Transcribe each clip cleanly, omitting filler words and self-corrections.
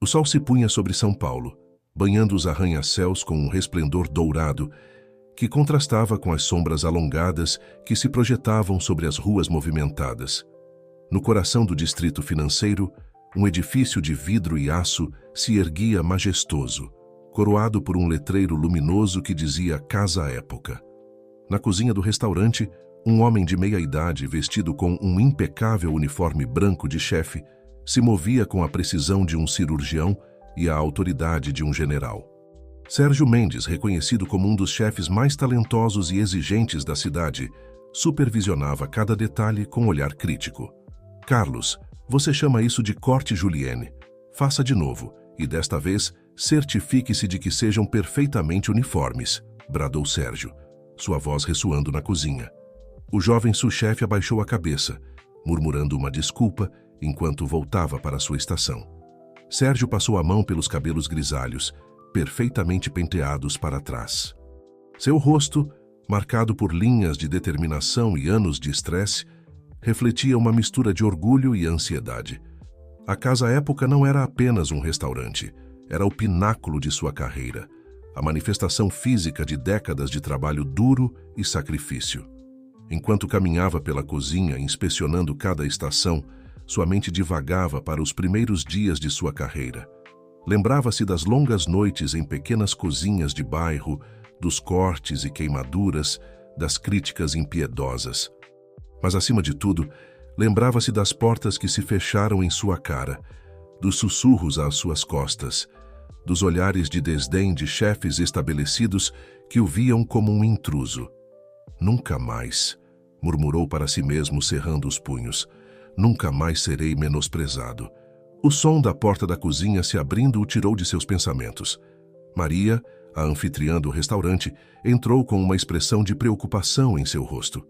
O sol se punha sobre São Paulo, banhando os arranha-céus com um resplendor dourado que contrastava com as sombras alongadas que se projetavam sobre as ruas movimentadas. No coração do distrito financeiro, um edifício de vidro e aço se erguia majestoso, coroado por um letreiro luminoso que dizia Casa Época. Na cozinha do restaurante, um homem de meia-idade, vestido com um impecável uniforme branco de chefe, se movia com a precisão de um cirurgião e a autoridade de um general. Sérgio Mendes, reconhecido como um dos chefes mais talentosos e exigentes da cidade, supervisionava cada detalhe com olhar crítico. Carlos, você chama isso de corte julienne. Faça de novo, e desta vez, certifique-se de que sejam perfeitamente uniformes, bradou Sérgio, sua voz ressoando na cozinha. O jovem sous-chefe abaixou a cabeça, murmurando uma desculpa enquanto voltava para sua estação. Sérgio passou a mão pelos cabelos grisalhos, perfeitamente penteados para trás. Seu rosto, marcado por linhas de determinação e anos de estresse, refletia uma mistura de orgulho e ansiedade. A Casa Época não era apenas um restaurante, era o pináculo de sua carreira, a manifestação física de décadas de trabalho duro e sacrifício. Enquanto caminhava pela cozinha, inspecionando cada estação, sua mente divagava para os primeiros dias de sua carreira. Lembrava-se das longas noites em pequenas cozinhas de bairro, dos cortes e queimaduras, das críticas impiedosas. Mas, acima de tudo, lembrava-se das portas que se fecharam em sua cara, dos sussurros às suas costas, dos olhares de desdém de chefes estabelecidos que o viam como um intruso. Nunca mais, murmurou para si mesmo, cerrando os punhos. Nunca mais serei menosprezado. O som da porta da cozinha se abrindo o tirou de seus pensamentos. Maria, a anfitriã do restaurante, entrou com uma expressão de preocupação em seu rosto.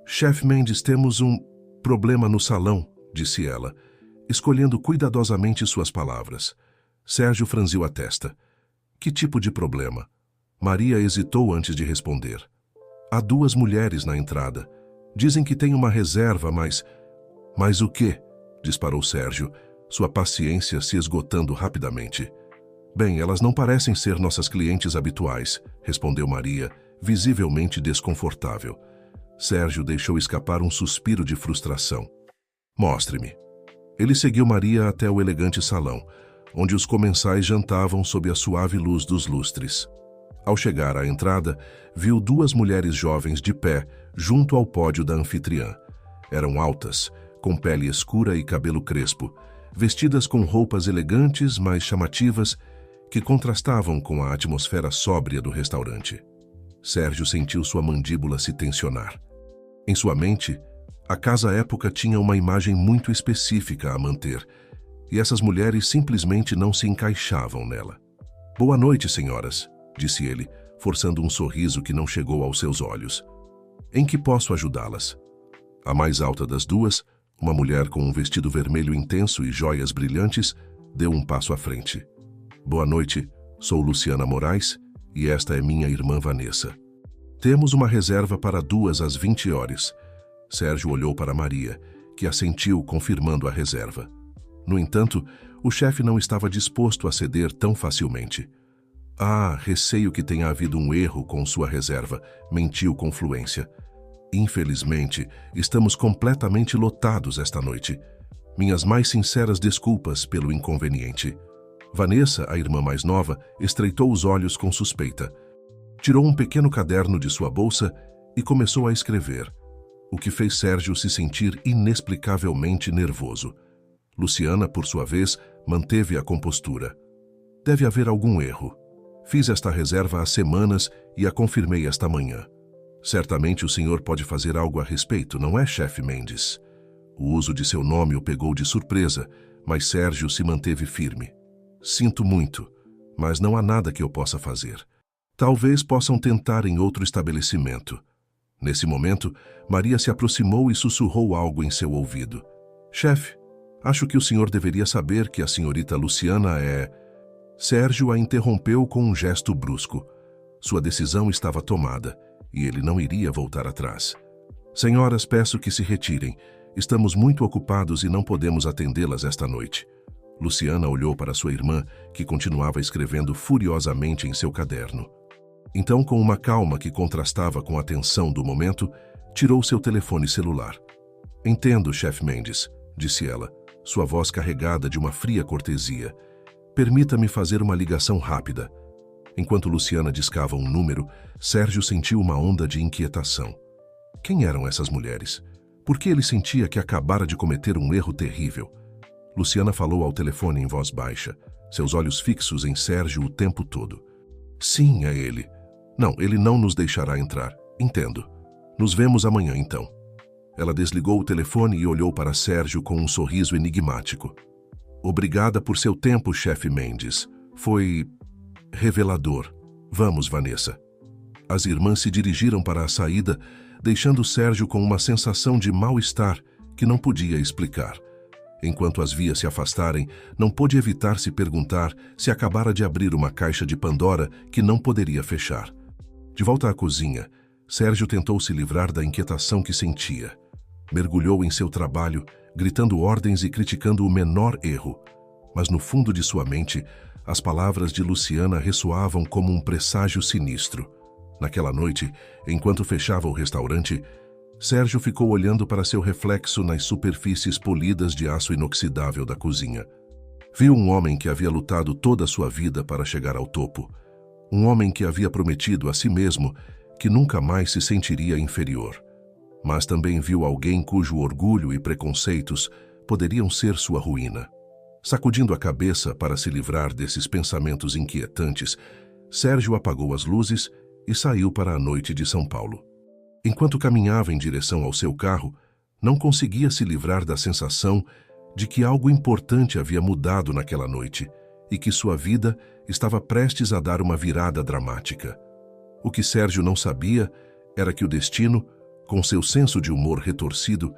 Chefe Mendes, temos um problema no salão, disse ela, escolhendo cuidadosamente suas palavras. Sérgio franziu a testa. Que tipo de problema? Maria hesitou antes de responder. Há duas mulheres na entrada. Dizem que tem uma reserva, mas... Mas o quê? Disparou Sérgio, sua paciência se esgotando rapidamente. Bem, elas não parecem ser nossas clientes habituais, respondeu Maria, visivelmente desconfortável. Sérgio deixou escapar um suspiro de frustração. Mostre-me. Ele seguiu Maria até o elegante salão, onde os comensais jantavam sob a suave luz dos lustres. Ao chegar à entrada, viu duas mulheres jovens de pé junto ao pódio da anfitriã. Eram altas, com pele escura e cabelo crespo, vestidas com roupas elegantes, mas chamativas, que contrastavam com a atmosfera sóbria do restaurante. Sérgio sentiu sua mandíbula se tensionar. Em sua mente, a Casa Época tinha uma imagem muito específica a manter, e essas mulheres simplesmente não se encaixavam nela. Boa noite, senhoras, disse ele, forçando um sorriso que não chegou aos seus olhos. Em que posso ajudá-las? A mais alta das duas, uma mulher com um vestido vermelho intenso e joias brilhantes, deu um passo à frente. Boa noite, sou Luciana Moraes e esta é minha irmã Vanessa. Temos uma reserva para 2 às 20 horas. Sérgio olhou para Maria, que assentiu, confirmando a reserva. No entanto, o chefe não estava disposto a ceder tão facilmente. Ah, receio que tenha havido um erro com sua reserva, mentiu com fluência. Infelizmente, estamos completamente lotados esta noite. Minhas mais sinceras desculpas pelo inconveniente. Vanessa, a irmã mais nova, estreitou os olhos com suspeita. Tirou um pequeno caderno de sua bolsa e começou a escrever, o que fez Sérgio se sentir inexplicavelmente nervoso. Luciana, por sua vez, manteve a compostura. Deve haver algum erro. Fiz esta reserva há semanas e a confirmei esta manhã. Certamente o senhor pode fazer algo a respeito, não é, chefe Mendes? O uso de seu nome o pegou de surpresa, mas Sérgio se manteve firme. Sinto muito, mas não há nada que eu possa fazer. Talvez possam tentar em outro estabelecimento. Nesse momento, Maria se aproximou e sussurrou algo em seu ouvido. Chefe, acho que o senhor deveria saber que a senhorita Luciana é... Sérgio a interrompeu com um gesto brusco. Sua decisão estava tomada e ele não iria voltar atrás. Senhoras, peço que se retirem. Estamos muito ocupados e não podemos atendê-las esta noite. Luciana olhou para sua irmã, que continuava escrevendo furiosamente em seu caderno. Então, com uma calma que contrastava com a tensão do momento, tirou seu telefone celular. "Entendo, chefe Mendes", disse ela, sua voz carregada de uma fria cortesia. "Permita-me fazer uma ligação rápida." Enquanto Luciana discava um número, Sérgio sentiu uma onda de inquietação. Quem eram essas mulheres? Por que ele sentia que acabara de cometer um erro terrível? Luciana falou ao telefone em voz baixa, seus olhos fixos em Sérgio o tempo todo. "Sim, é ele. Não, ele não nos deixará entrar. Entendo. Nos vemos amanhã, então." Ela desligou o telefone e olhou para Sérgio com um sorriso enigmático. "Obrigada por seu tempo, chefe Mendes. Foi revelador. Vamos, Vanessa." As irmãs se dirigiram para a saída, deixando Sérgio com uma sensação de mal-estar que não podia explicar. Enquanto as via se afastarem, não pôde evitar se perguntar se acabara de abrir uma caixa de Pandora que não poderia fechar. De volta à cozinha, Sérgio tentou se livrar da inquietação que sentia. Mergulhou em seu trabalho, gritando ordens e criticando o menor erro. Mas no fundo de sua mente, as palavras de Luciana ressoavam como um presságio sinistro. Naquela noite, enquanto fechava o restaurante, Sérgio ficou olhando para seu reflexo nas superfícies polidas de aço inoxidável da cozinha. Viu um homem que havia lutado toda a sua vida para chegar ao topo. Um homem que havia prometido a si mesmo que nunca mais se sentiria inferior. Mas também viu alguém cujo orgulho e preconceitos poderiam ser sua ruína. Sacudindo a cabeça para se livrar desses pensamentos inquietantes, Sérgio apagou as luzes e saiu para a noite de São Paulo. Enquanto caminhava em direção ao seu carro, não conseguia se livrar da sensação de que algo importante havia mudado naquela noite e que sua vida estava prestes a dar uma virada dramática. O que Sérgio não sabia era que o destino, com seu senso de humor retorcido,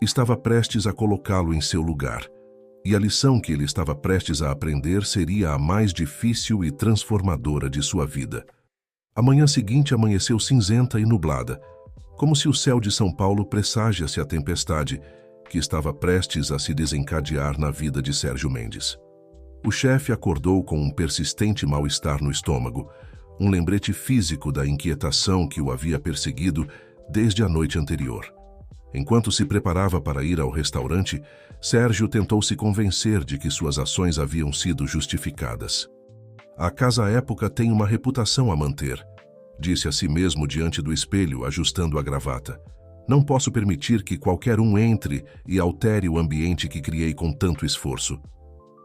estava prestes a colocá-lo em seu lugar, e a lição que ele estava prestes a aprender seria a mais difícil e transformadora de sua vida. A manhã seguinte amanheceu cinzenta e nublada, como se o céu de São Paulo pressagiasse a tempestade que estava prestes a se desencadear na vida de Sérgio Mendes. O chefe acordou com um persistente mal-estar no estômago, um lembrete físico da inquietação que o havia perseguido desde a noite anterior. Enquanto se preparava para ir ao restaurante, Sérgio tentou se convencer de que suas ações haviam sido justificadas. "A Casa Época tem uma reputação a manter", disse a si mesmo diante do espelho, ajustando a gravata. "Não posso permitir que qualquer um entre e altere o ambiente que criei com tanto esforço."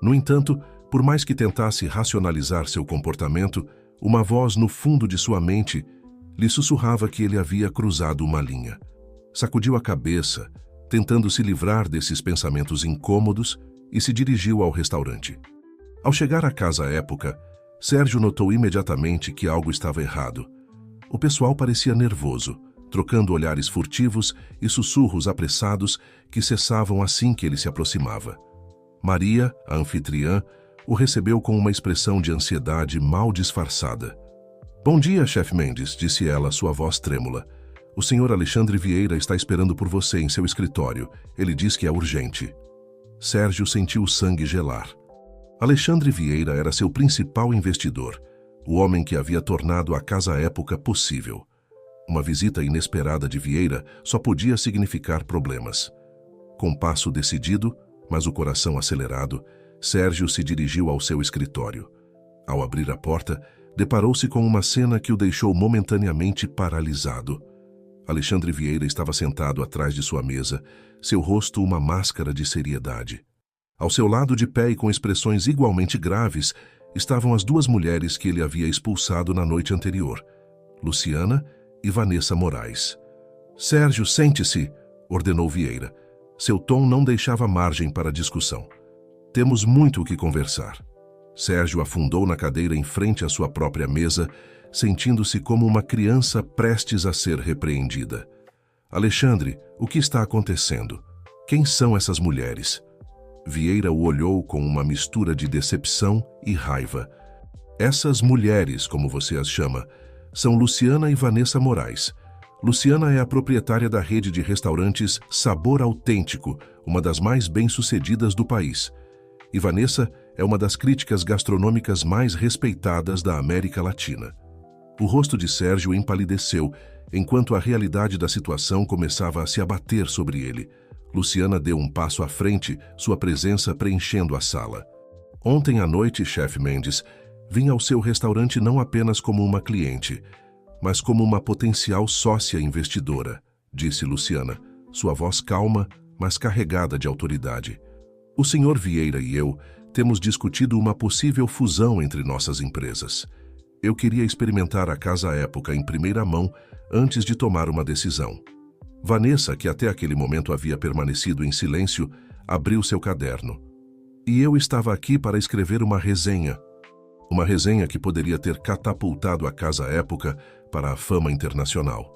No entanto, por mais que tentasse racionalizar seu comportamento, uma voz no fundo de sua mente lhe sussurrava que ele havia cruzado uma linha. Sacudiu a cabeça, tentando se livrar desses pensamentos incômodos, e se dirigiu ao restaurante. Ao chegar à Casa Época, Sérgio notou imediatamente que algo estava errado. O pessoal parecia nervoso, trocando olhares furtivos e sussurros apressados que cessavam assim que ele se aproximava. Maria, a anfitriã, o recebeu com uma expressão de ansiedade mal disfarçada. "Bom dia, chefe Mendes", disse ela, sua voz trêmula. "O senhor Alexandre Vieira está esperando por você em seu escritório. Ele diz que é urgente." Sérgio sentiu o sangue gelar. Alexandre Vieira era seu principal investidor, o homem que havia tornado a Casa Época possível. Uma visita inesperada de Vieira só podia significar problemas. Com passo decidido, mas o coração acelerado, Sérgio se dirigiu ao seu escritório. Ao abrir a porta, deparou-se com uma cena que o deixou momentaneamente paralisado. Alexandre Vieira estava sentado atrás de sua mesa, seu rosto uma máscara de seriedade. Ao seu lado, de pé e com expressões igualmente graves, estavam as duas mulheres que ele havia expulsado na noite anterior, Luciana e Vanessa Moraes. "Sérgio, sente-se", ordenou Vieira. Seu tom não deixava margem para discussão. "Temos muito o que conversar." Sérgio afundou na cadeira em frente à sua própria mesa, sentindo-se como uma criança prestes a ser repreendida. "Alexandre, o que está acontecendo? Quem são essas mulheres?" Vieira o olhou com uma mistura de decepção e raiva. "Essas mulheres, como você as chama, são Luciana e Vanessa Moraes. Luciana é a proprietária da rede de restaurantes Sabor Autêntico, uma das mais bem-sucedidas do país. e Vanessa é uma das críticas gastronômicas mais respeitadas da América Latina. O rosto de Sérgio empalideceu, enquanto a realidade da situação começava a se abater sobre ele. Luciana deu um passo à frente, sua presença preenchendo a sala. Ontem à noite, chefe Mendes, vim ao seu restaurante não apenas como uma cliente, mas como uma potencial sócia investidora, disse Luciana, sua voz calma, mas carregada de autoridade. O senhor Vieira e eu temos discutido uma possível fusão entre nossas empresas. Eu queria experimentar a Casa Época em primeira mão antes de tomar uma decisão. Vanessa, que até aquele momento havia permanecido em silêncio, abriu seu caderno. E eu estava aqui para escrever uma resenha. Uma resenha que poderia ter catapultado a Casa Época para a fama internacional.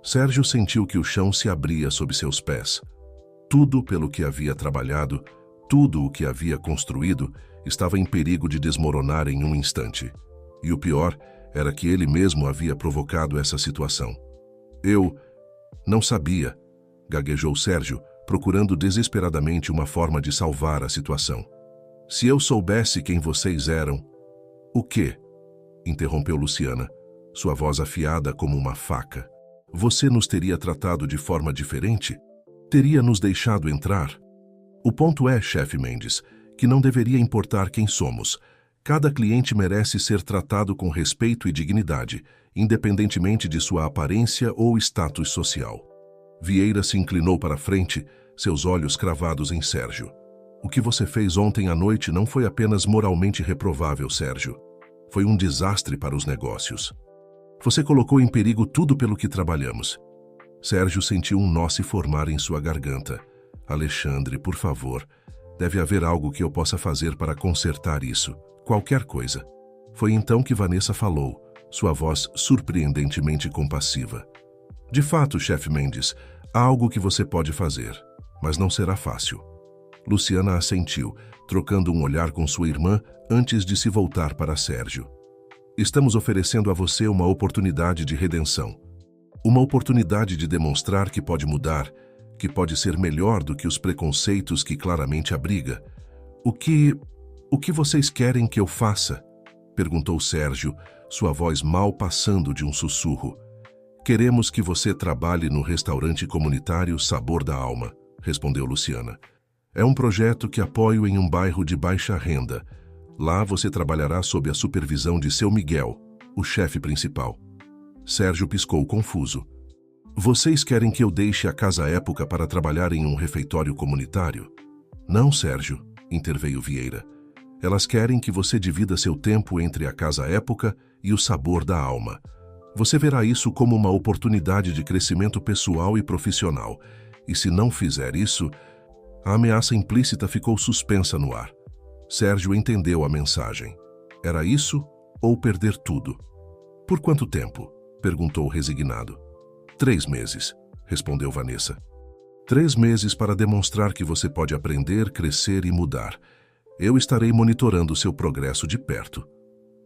Sérgio sentiu que o chão se abria sob seus pés. Tudo pelo que havia trabalhado, tudo o que havia construído, estava em perigo de desmoronar em um instante. E o pior era que ele mesmo havia provocado essa situação. Eu não sabia, gaguejou Sérgio, procurando desesperadamente uma forma de salvar a situação. Se eu soubesse quem vocês eram... O quê? Interrompeu Luciana, sua voz afiada como uma faca. Você nos teria tratado de forma diferente? Teria nos deixado entrar? O ponto é, chefe Mendes, que não deveria importar quem somos. Cada cliente merece ser tratado com respeito e dignidade, independentemente de sua aparência ou status social. Vieira se inclinou para frente, seus olhos cravados em Sérgio. O que você fez ontem à noite não foi apenas moralmente reprovável, Sérgio. Foi um desastre para os negócios. Você colocou em perigo tudo pelo que trabalhamos. Sérgio sentiu um nó se formar em sua garganta. Alexandre, por favor, deve haver algo que eu possa fazer para consertar isso. Qualquer coisa. Foi então que Vanessa falou, sua voz surpreendentemente compassiva. De fato, chefe Mendes, há algo que você pode fazer, mas não será fácil. Luciana assentiu, trocando um olhar com sua irmã antes de se voltar para Sérgio. Estamos oferecendo a você uma oportunidade de redenção. Uma oportunidade de demonstrar que pode mudar, que pode ser melhor do que os preconceitos que claramente abriga. O que vocês querem que eu faça? Perguntou Sérgio, sua voz mal passando de um sussurro. Queremos que você trabalhe no restaurante comunitário Sabor da Alma, respondeu Luciana. É um projeto que apoio em um bairro de baixa renda. Lá você trabalhará sob a supervisão de seu Miguel, o chefe principal. Sérgio piscou confuso. Vocês querem que eu deixe a Casa Época para trabalhar em um refeitório comunitário? Não, Sérgio, interveio Vieira. Elas querem que você divida seu tempo entre a Casa Época e o Sabor da Alma. Você verá isso como uma oportunidade de crescimento pessoal e profissional. E se não fizer isso... A ameaça implícita ficou suspensa no ar. Sérgio entendeu a mensagem. Era isso ou perder tudo? Por quanto tempo? Perguntou resignado. 3 meses, respondeu Vanessa. 3 meses para demonstrar que você pode aprender, crescer e mudar. Eu estarei monitorando seu progresso de perto.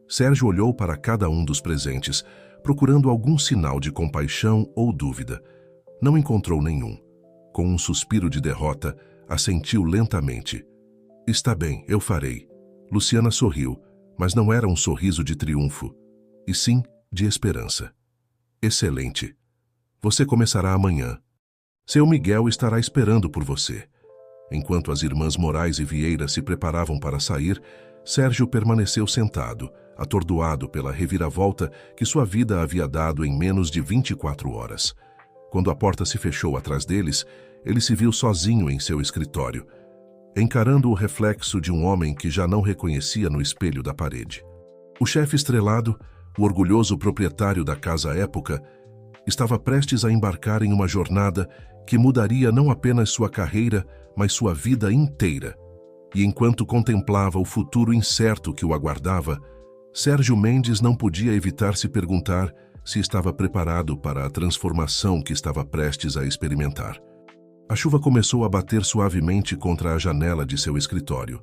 Sérgio olhou para cada um dos presentes, procurando algum sinal de compaixão ou dúvida. Não encontrou nenhum. Com um suspiro de derrota, assentiu lentamente. Está bem, eu farei. Luciana sorriu, mas não era um sorriso de triunfo, e sim de esperança. Excelente. Você começará amanhã. Seu Miguel estará esperando por você. Enquanto as irmãs Moraes e Vieira se preparavam para sair, Sérgio permaneceu sentado, atordoado pela reviravolta que sua vida havia dado em menos de 24 horas. Quando a porta se fechou atrás deles, ele se viu sozinho em seu escritório, encarando o reflexo de um homem que já não reconhecia no espelho da parede. O chefe estrelado, o orgulhoso proprietário da Casa Época, estava prestes a embarcar em uma jornada que mudaria não apenas sua carreira, mas sua vida inteira. E enquanto contemplava o futuro incerto que o aguardava, Sérgio Mendes não podia evitar se perguntar se estava preparado para a transformação que estava prestes a experimentar. A chuva começou a bater suavemente contra a janela de seu escritório,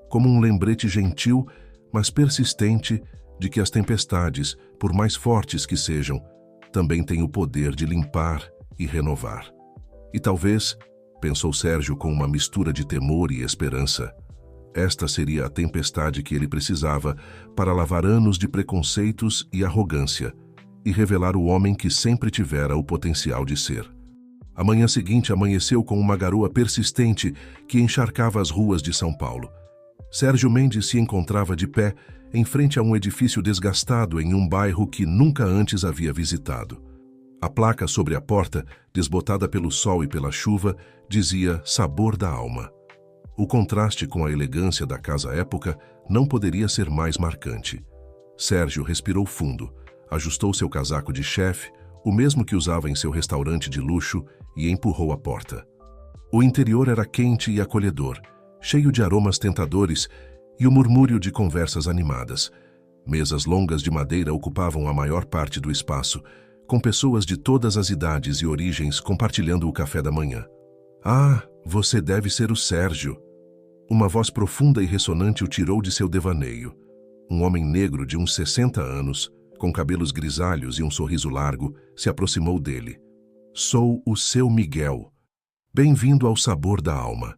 como um lembrete gentil, mas persistente, de que as tempestades, por mais fortes que sejam, também têm o poder de limpar e renovar. E talvez, pensou Sérgio com uma mistura de temor e esperança, Esta seria a tempestade que ele precisava para lavar anos de preconceitos e arrogância e revelar o homem que sempre tivera o potencial de ser. A manhã seguinte amanheceu com uma garoa persistente que encharcava as ruas de São Paulo. Sérgio Mendes se encontrava de pé em frente a um edifício desgastado em um bairro que nunca antes havia visitado. A placa sobre a porta, desbotada pelo sol e pela chuva, dizia Sabor da Alma. O contraste com a elegância da casa-época não poderia ser mais marcante. Sérgio respirou fundo, ajustou seu casaco de chefe, o mesmo que usava em seu restaurante de luxo, e empurrou a porta. O interior era quente e acolhedor, cheio de aromas tentadores e o murmúrio de conversas animadas. Mesas longas de madeira ocupavam a maior parte do espaço, com pessoas de todas as idades e origens compartilhando o café da manhã. Ah, você deve ser o Sérgio. Uma voz profunda e ressonante o tirou de seu devaneio. Um homem negro de uns 60 anos, com cabelos grisalhos e um sorriso largo, se aproximou dele. Sou o seu Miguel. Bem-vindo ao Sabor da Alma.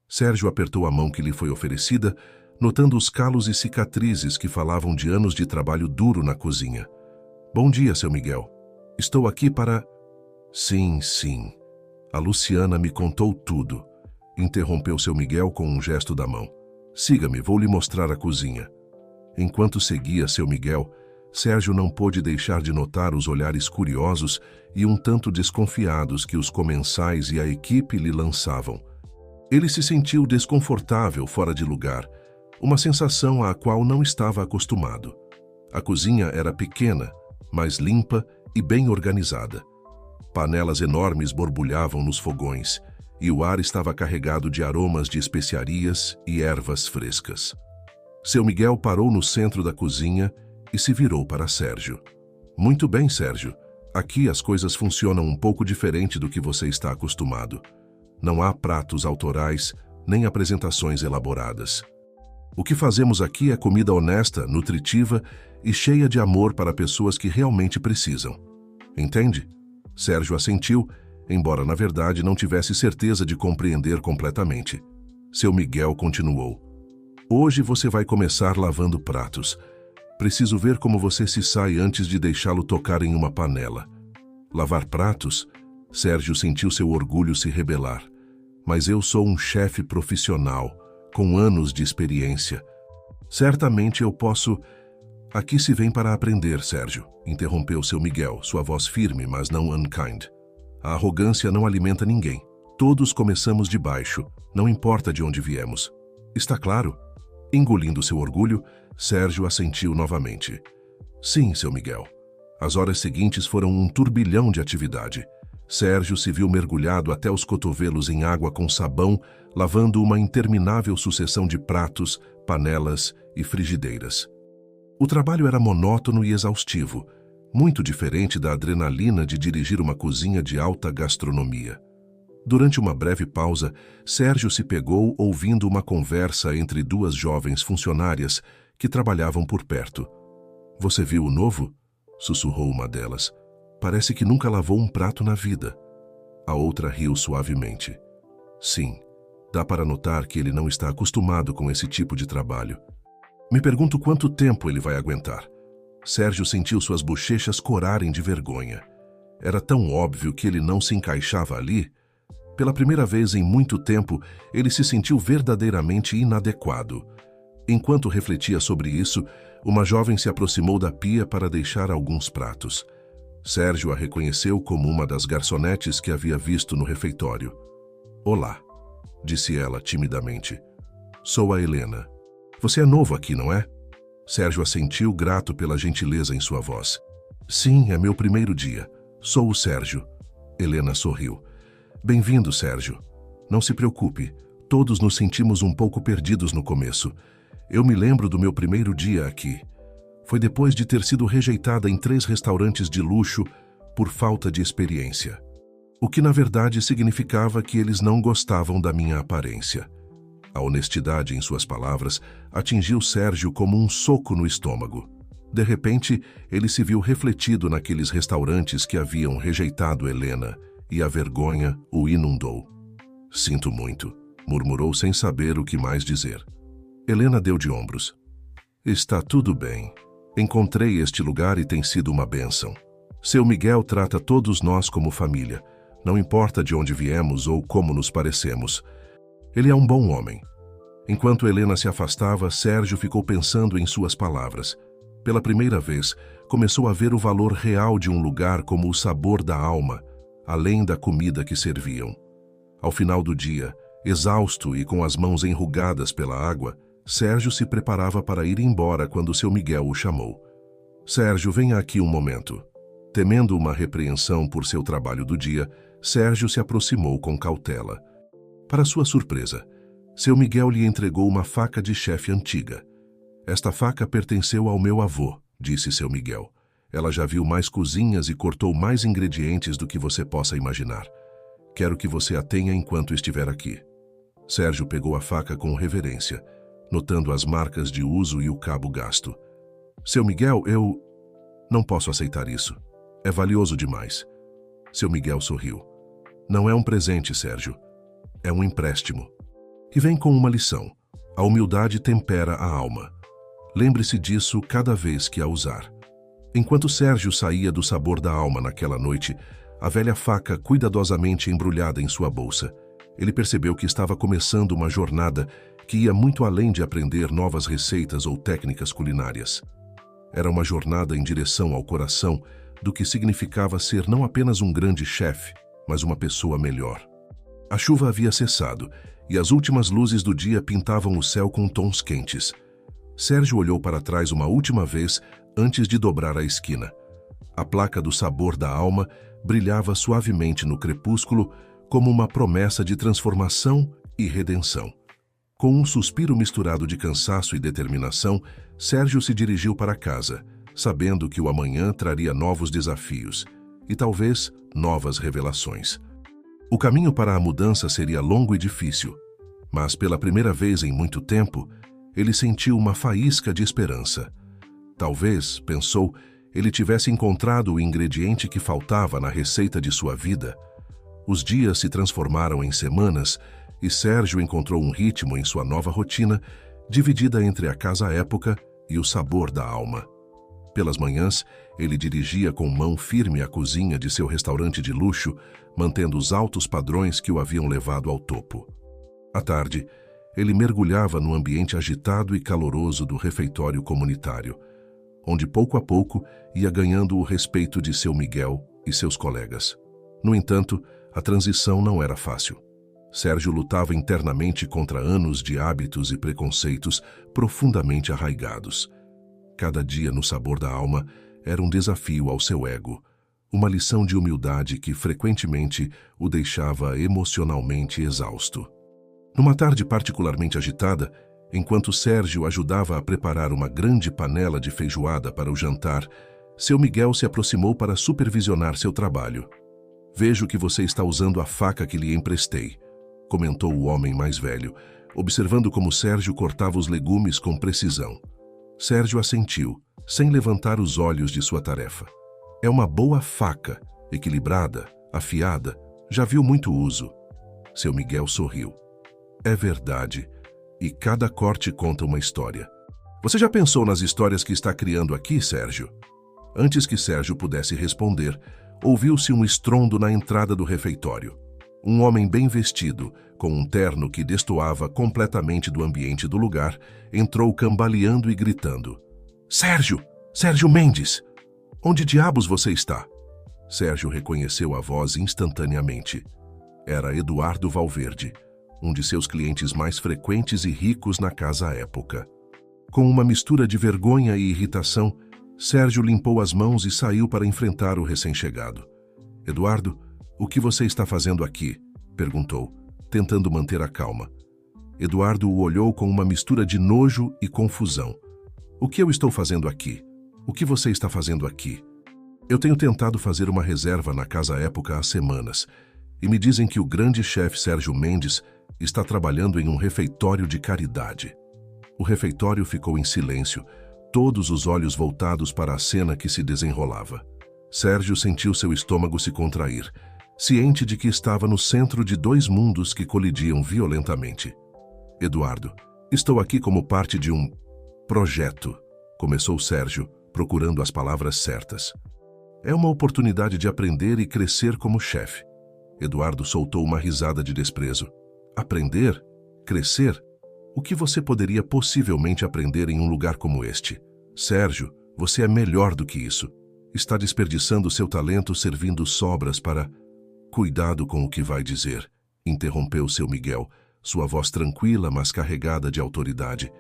Sérgio apertou a mão que lhe foi oferecida, notando os calos e cicatrizes que falavam de anos de trabalho duro na cozinha. Bom dia, seu Miguel. Estou aqui para... Sim. A Luciana me contou tudo. Interrompeu seu Miguel com um gesto da mão. Siga-me, vou lhe mostrar a cozinha. Enquanto seguia seu Miguel, Sérgio não pôde deixar de notar os olhares curiosos e um tanto desconfiados que os comensais e a equipe lhe lançavam. Ele se sentiu desconfortável, fora de lugar, uma sensação à qual não estava acostumado. A cozinha era pequena, mas limpa e bem organizada. Panelas enormes borbulhavam nos fogões, e o ar estava carregado de aromas de especiarias e ervas frescas. Seu Miguel parou no centro da cozinha e se virou para Sérgio. Muito bem, Sérgio. Aqui as coisas funcionam um pouco diferente do que você está acostumado. Não há pratos autorais, nem apresentações elaboradas. O que fazemos aqui é comida honesta, nutritiva e cheia de amor para pessoas que realmente precisam. Entende? Sérgio assentiu, embora na verdade não tivesse certeza de compreender completamente. Seu Miguel continuou. Hoje você vai começar lavando pratos. Preciso ver como você se sai antes de deixá-lo tocar em uma panela. Lavar pratos? Sérgio sentiu seu orgulho se rebelar. Mas eu sou um chefe profissional, com anos de experiência. Certamente eu posso... Aqui se vem para aprender, Sérgio, interrompeu seu Miguel, sua voz firme, mas não unkind. A arrogância não alimenta ninguém. Todos começamos de baixo, não importa de onde viemos. Está claro? Engolindo seu orgulho, Sérgio assentiu novamente. Sim, seu Miguel. As horas seguintes foram um turbilhão de atividade. Sérgio se viu mergulhado até os cotovelos em água com sabão, lavando uma interminável sucessão de pratos, panelas e frigideiras. O trabalho era monótono e exaustivo, muito diferente da adrenalina de dirigir uma cozinha de alta gastronomia. Durante uma breve pausa, Sérgio se pegou ouvindo uma conversa entre duas jovens funcionárias que trabalhavam por perto. Você viu o novo? Sussurrou uma delas. Parece que nunca lavou um prato na vida. A outra riu suavemente. Sim, dá para notar que ele não está acostumado com esse tipo de trabalho. Me pergunto quanto tempo ele vai aguentar. Sérgio sentiu suas bochechas corarem de vergonha. Era tão óbvio que ele não se encaixava ali. Pela primeira vez em muito tempo, ele se sentiu verdadeiramente inadequado. Enquanto refletia sobre isso, uma jovem se aproximou da pia para deixar alguns pratos. Sérgio a reconheceu como uma das garçonetes que havia visto no refeitório. Olá, disse ela timidamente. Sou a Helena. Você é novo aqui, não é? Sérgio assentiu, grato pela gentileza em sua voz. Sim, é meu primeiro dia. Sou o Sérgio. Helena sorriu. Bem-vindo, Sérgio. Não se preocupe, todos nos sentimos um pouco perdidos no começo. Eu me lembro do meu primeiro dia aqui. Foi depois de ter sido rejeitada em 3 restaurantes de luxo por falta de experiência. O que na verdade significava que eles não gostavam da minha aparência. A honestidade em suas palavras atingiu Sérgio como um soco no estômago. De repente, ele se viu refletido naqueles restaurantes que haviam rejeitado Helena, e a vergonha o inundou. Sinto muito, murmurou sem saber o que mais dizer. Helena deu de ombros. Está tudo bem. Encontrei este lugar e tem sido uma bênção. Seu Miguel trata todos nós como família, não importa de onde viemos ou como nos parecemos. Ele é um bom homem. Enquanto Helena se afastava, Sérgio ficou pensando em suas palavras. Pela primeira vez, começou a ver o valor real de um lugar como o sabor da alma, além da comida que serviam. Ao final do dia, exausto e com as mãos enrugadas pela água, Sérgio se preparava para ir embora quando seu Miguel o chamou. Sérgio, venha aqui um momento. Temendo uma repreensão por seu trabalho do dia, Sérgio se aproximou com cautela. Para sua surpresa, seu Miguel lhe entregou uma faca de chefe antiga. Esta faca pertenceu ao meu avô, disse seu Miguel. Ela já viu mais cozinhas e cortou mais ingredientes do que você possa imaginar. Quero que você a tenha enquanto estiver aqui. Sérgio pegou a faca com reverência, notando as marcas de uso e o cabo gasto. Seu Miguel, eu não posso aceitar isso. É valioso demais. Seu Miguel sorriu. Não é um presente, Sérgio. É um empréstimo. E vem com uma lição. A humildade tempera a alma. Lembre-se disso cada vez que a usar. Enquanto Sérgio saía do sabor da alma naquela noite, a velha faca cuidadosamente embrulhada em sua bolsa, ele percebeu que estava começando uma jornada que ia muito além de aprender novas receitas ou técnicas culinárias. Era uma jornada em direção ao coração do que significava ser não apenas um grande chefe, mas uma pessoa melhor. A chuva havia cessado e as últimas luzes do dia pintavam o céu com tons quentes. Sérgio olhou para trás uma última vez antes de dobrar a esquina. A placa do sabor da alma brilhava suavemente no crepúsculo como uma promessa de transformação e redenção. Com um suspiro misturado de cansaço e determinação, Sérgio se dirigiu para casa, sabendo que o amanhã traria novos desafios e talvez novas revelações. O caminho para a mudança seria longo e difícil, mas pela primeira vez em muito tempo, ele sentiu uma faísca de esperança. Talvez, pensou, ele tivesse encontrado o ingrediente que faltava na receita de sua vida. Os dias se transformaram em semanas e Sérgio encontrou um ritmo em sua nova rotina, dividida entre a casa-época e o sabor da alma. Pelas manhãs, ele dirigia com mão firme a cozinha de seu restaurante de luxo, mantendo os altos padrões que o haviam levado ao topo. À tarde, ele mergulhava no ambiente agitado e caloroso do refeitório comunitário, onde pouco a pouco ia ganhando o respeito de seu Miguel e seus colegas. No entanto, a transição não era fácil. Sérgio lutava internamente contra anos de hábitos e preconceitos profundamente arraigados. Cada dia no sabor da alma era um desafio ao seu ego, uma lição de humildade que frequentemente o deixava emocionalmente exausto. Numa tarde particularmente agitada, enquanto Sérgio ajudava a preparar uma grande panela de feijoada para o jantar, seu Miguel se aproximou para supervisionar seu trabalho. Vejo que você está usando a faca que lhe emprestei, comentou o homem mais velho, observando como Sérgio cortava os legumes com precisão. Sérgio assentiu, sem levantar os olhos de sua tarefa. É uma boa faca, equilibrada, afiada, já viu muito uso. Seu Miguel sorriu. É verdade, e cada corte conta uma história. Você já pensou nas histórias que está criando aqui, Sérgio? Antes que Sérgio pudesse responder, ouviu-se um estrondo na entrada do refeitório. Um homem bem vestido, com um terno que destoava completamente do ambiente do lugar, entrou cambaleando e gritando. Sérgio! Sérgio Mendes! Onde diabos você está? Sérgio reconheceu a voz instantaneamente. Era Eduardo Valverde, um de seus clientes mais frequentes e ricos na casa à época. Com uma mistura de vergonha e irritação, Sérgio limpou as mãos e saiu para enfrentar o recém-chegado. Eduardo, o que você está fazendo aqui? Perguntou, tentando manter a calma. Eduardo o olhou com uma mistura de nojo e confusão. O que eu estou fazendo aqui? O que você está fazendo aqui? Eu tenho tentado fazer uma reserva na casa à época há semanas, e me dizem que o grande chefe Sérgio Mendes está trabalhando em um refeitório de caridade. O refeitório ficou em silêncio, todos os olhos voltados para a cena que se desenrolava. Sérgio sentiu seu estômago se contrair, ciente de que estava no centro de dois mundos que colidiam violentamente. Eduardo, Estou aqui como parte de um projeto, começou Sérgio, procurando as palavras certas. É uma oportunidade de aprender e crescer como chefe. Eduardo soltou uma risada de desprezo. Aprender? Crescer? O que você poderia possivelmente aprender em um lugar como este? Sérgio, você é melhor do que isso. Está desperdiçando seu talento servindo sobras para... Cuidado com o que vai dizer, interrompeu seu Miguel, sua voz tranquila, mas carregada de autoridade.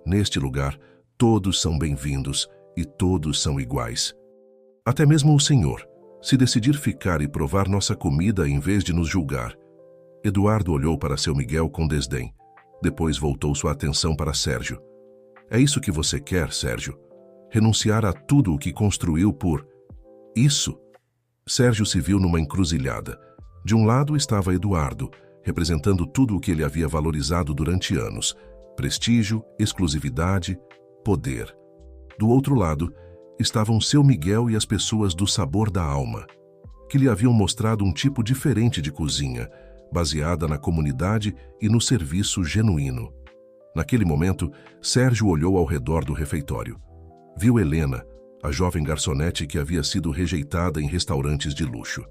Neste lugar, todos são bem-vindos e todos são iguais. Até mesmo o senhor, se decidir ficar e provar nossa comida em vez de nos julgar. Eduardo olhou para seu Miguel com desdém. Depois voltou sua atenção para Sérgio. É isso que você quer, Sérgio? Renunciar a tudo o que construiu por... isso? Sérgio se viu numa encruzilhada. De um lado estava Eduardo, representando tudo o que ele havia valorizado durante anos. Prestígio, exclusividade, poder. Do outro lado, estavam seu Miguel e as pessoas do Sabor da Alma, que lhe haviam mostrado um tipo diferente de cozinha, baseada na comunidade e no serviço genuíno. Naquele momento, Sérgio olhou ao redor do refeitório. Viu Helena, a jovem garçonete que havia sido rejeitada em restaurantes de luxo.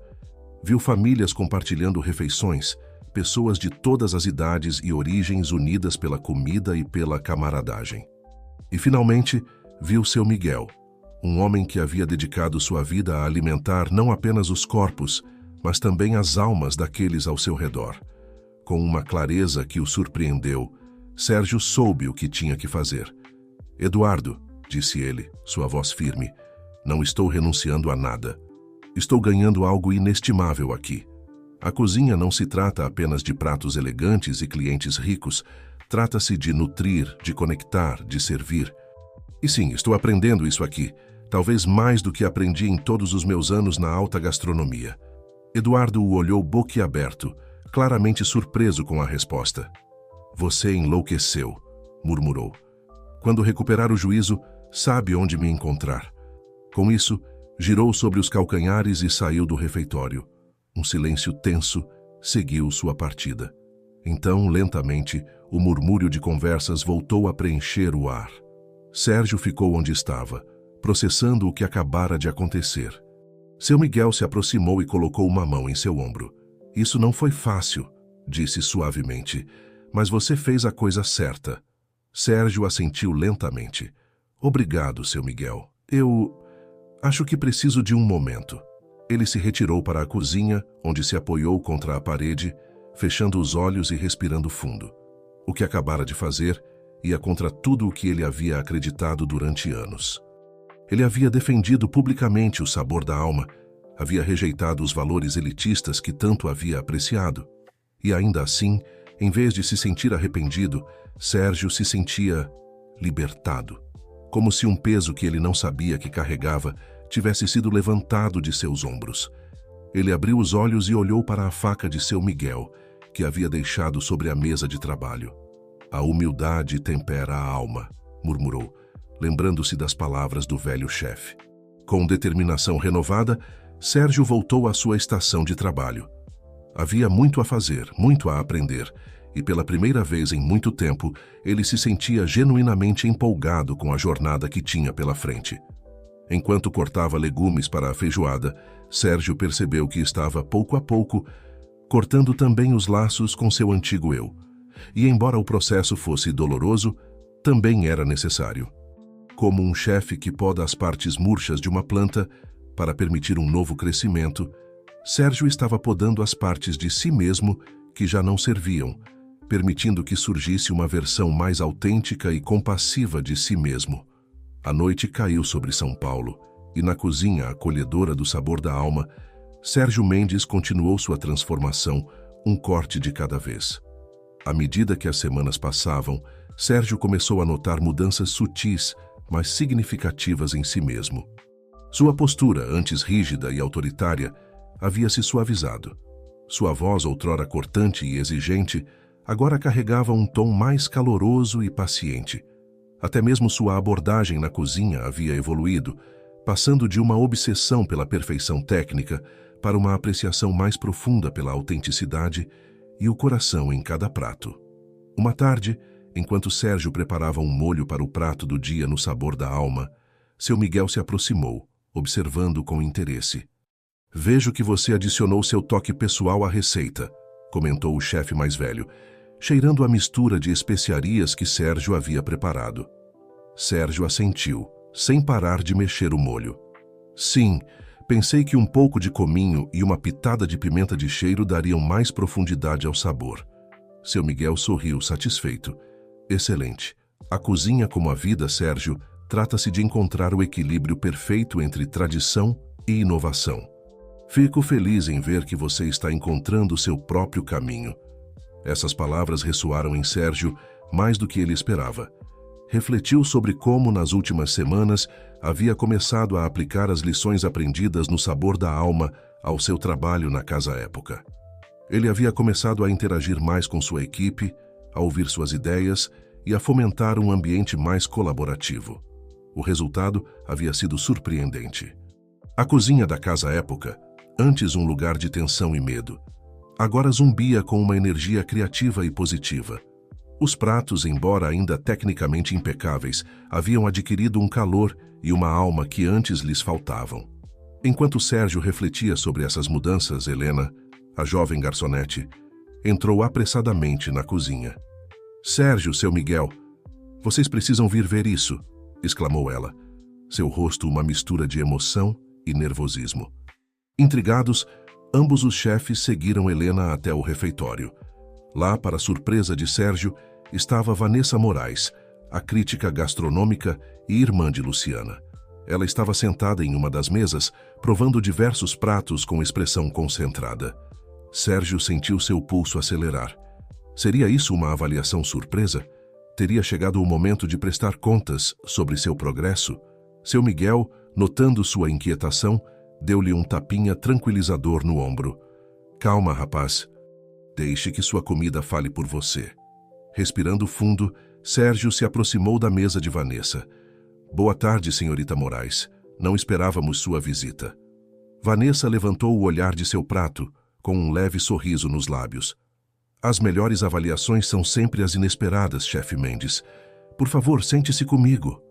Viu famílias compartilhando refeições, pessoas de todas as idades e origens unidas pela comida e pela camaradagem. E, finalmente, viu seu Miguel, um homem que havia dedicado sua vida a alimentar não apenas os corpos, mas também as almas daqueles ao seu redor. Com uma clareza que o surpreendeu, Sérgio soube o que tinha que fazer. Eduardo, disse ele, sua voz firme, não estou renunciando a nada. Estou ganhando algo inestimável aqui. A cozinha não se trata apenas de pratos elegantes e clientes ricos, trata-se de nutrir, de conectar, de servir. E sim, estou aprendendo isso aqui, talvez mais do que aprendi em todos os meus anos na alta gastronomia. Eduardo o olhou boquiaberto, claramente surpreso com a resposta. Você enlouqueceu, murmurou. Quando recuperar o juízo, sabe onde me encontrar. Com isso, girou sobre os calcanhares e saiu do refeitório. Um silêncio tenso seguiu sua partida. Então, lentamente, o murmúrio de conversas voltou a preencher o ar. Sérgio ficou onde estava, processando o que acabara de acontecer. Seu Miguel se aproximou e colocou uma mão em seu ombro. Isso não foi fácil, disse suavemente, mas você fez a coisa certa. Sérgio assentiu lentamente. Obrigado, seu Miguel. Acho que preciso de um momento. Ele se retirou para a cozinha, onde se apoiou contra a parede, fechando os olhos e respirando fundo. O que acabara de fazer ia contra tudo o que ele havia acreditado durante anos. Ele havia defendido publicamente o Sabor da Alma, havia rejeitado os valores elitistas que tanto havia apreciado. E ainda assim, em vez de se sentir arrependido, Sérgio se sentia libertado, como se um peso que ele não sabia que carregava tivesse sido levantado de seus ombros. Ele abriu os olhos e olhou para a faca de seu Miguel, que havia deixado sobre a mesa de trabalho. A humildade tempera a alma, murmurou, lembrando-se das palavras do velho chefe. Com determinação renovada, Sérgio voltou à sua estação de trabalho. Havia muito a fazer, muito a aprender, e pela primeira vez em muito tempo, ele se sentia genuinamente empolgado com a jornada que tinha pela frente. Enquanto cortava legumes para a feijoada, Sérgio percebeu que estava, pouco a pouco, cortando também os laços com seu antigo eu. E embora o processo fosse doloroso, também era necessário. Como um chefe que poda as partes murchas de uma planta para permitir um novo crescimento, Sérgio estava podando as partes de si mesmo que já não serviam, permitindo que surgisse uma versão mais autêntica e compassiva de si mesmo. A noite caiu sobre São Paulo, e na cozinha acolhedora do Sabor da Alma, Sérgio Mendes continuou sua transformação, um corte de cada vez. À medida que as semanas passavam, Sérgio começou a notar mudanças sutis, mas significativas em si mesmo. Sua postura, antes rígida e autoritária, havia se suavizado. Sua voz, outrora cortante e exigente, agora carregava um tom mais caloroso e paciente. Até mesmo sua abordagem na cozinha havia evoluído, passando de uma obsessão pela perfeição técnica para uma apreciação mais profunda pela autenticidade e o coração em cada prato. Uma tarde, Enquanto Sérgio preparava um molho para o prato do dia no sabor da alma, seu Miguel se aproximou, observando com interesse. Vejo que você adicionou seu toque pessoal à receita, comentou o chefe mais velho, cheirando a mistura de especiarias que Sérgio havia preparado. Sérgio assentiu, sem parar de mexer o molho. Sim, pensei que um pouco de cominho e uma pitada de pimenta de cheiro dariam mais profundidade ao sabor. Seu Miguel sorriu satisfeito. Excelente. A cozinha como a vida, Sérgio, trata-se de encontrar o equilíbrio perfeito entre tradição e inovação. Fico feliz em ver que você está encontrando seu próprio caminho. Essas palavras ressoaram em Sérgio mais do que ele esperava. Refletiu sobre como, nas últimas semanas, havia começado a aplicar as lições aprendidas no sabor da alma ao seu trabalho na Casa Época. Ele havia começado a interagir mais com sua equipe, a ouvir suas ideias e a fomentar um ambiente mais colaborativo. O resultado havia sido surpreendente. A cozinha da Casa Época, antes um lugar de tensão e medo, agora zumbia com uma energia criativa e positiva. Os pratos, embora ainda tecnicamente impecáveis, haviam adquirido um calor e uma alma que antes lhes faltavam. Enquanto Sérgio refletia sobre essas mudanças, Helena, a jovem garçonete, entrou apressadamente na cozinha. Sérgio, seu Miguel, vocês precisam vir ver isso, exclamou ela, seu rosto uma mistura de emoção e nervosismo. Intrigados, ambos os chefes seguiram Helena até o refeitório. Lá, para surpresa de Sérgio, estava Vanessa Moraes, a crítica gastronômica e irmã de Luciana. Ela estava sentada em uma das mesas, provando diversos pratos com expressão concentrada. Sérgio sentiu seu pulso acelerar. Seria isso uma avaliação surpresa? Teria chegado o momento de prestar contas sobre seu progresso? Seu Miguel, notando sua inquietação, deu-lhe um tapinha tranquilizador no ombro. Calma, rapaz. Deixe que sua comida fale por você. Respirando fundo, Sérgio se aproximou da mesa de Vanessa. Boa tarde, senhorita Moraes. Não esperávamos sua visita. Vanessa levantou o olhar de seu prato, com um leve sorriso nos lábios. As melhores avaliações são sempre as inesperadas, chefe Mendes. Por favor, sente-se comigo.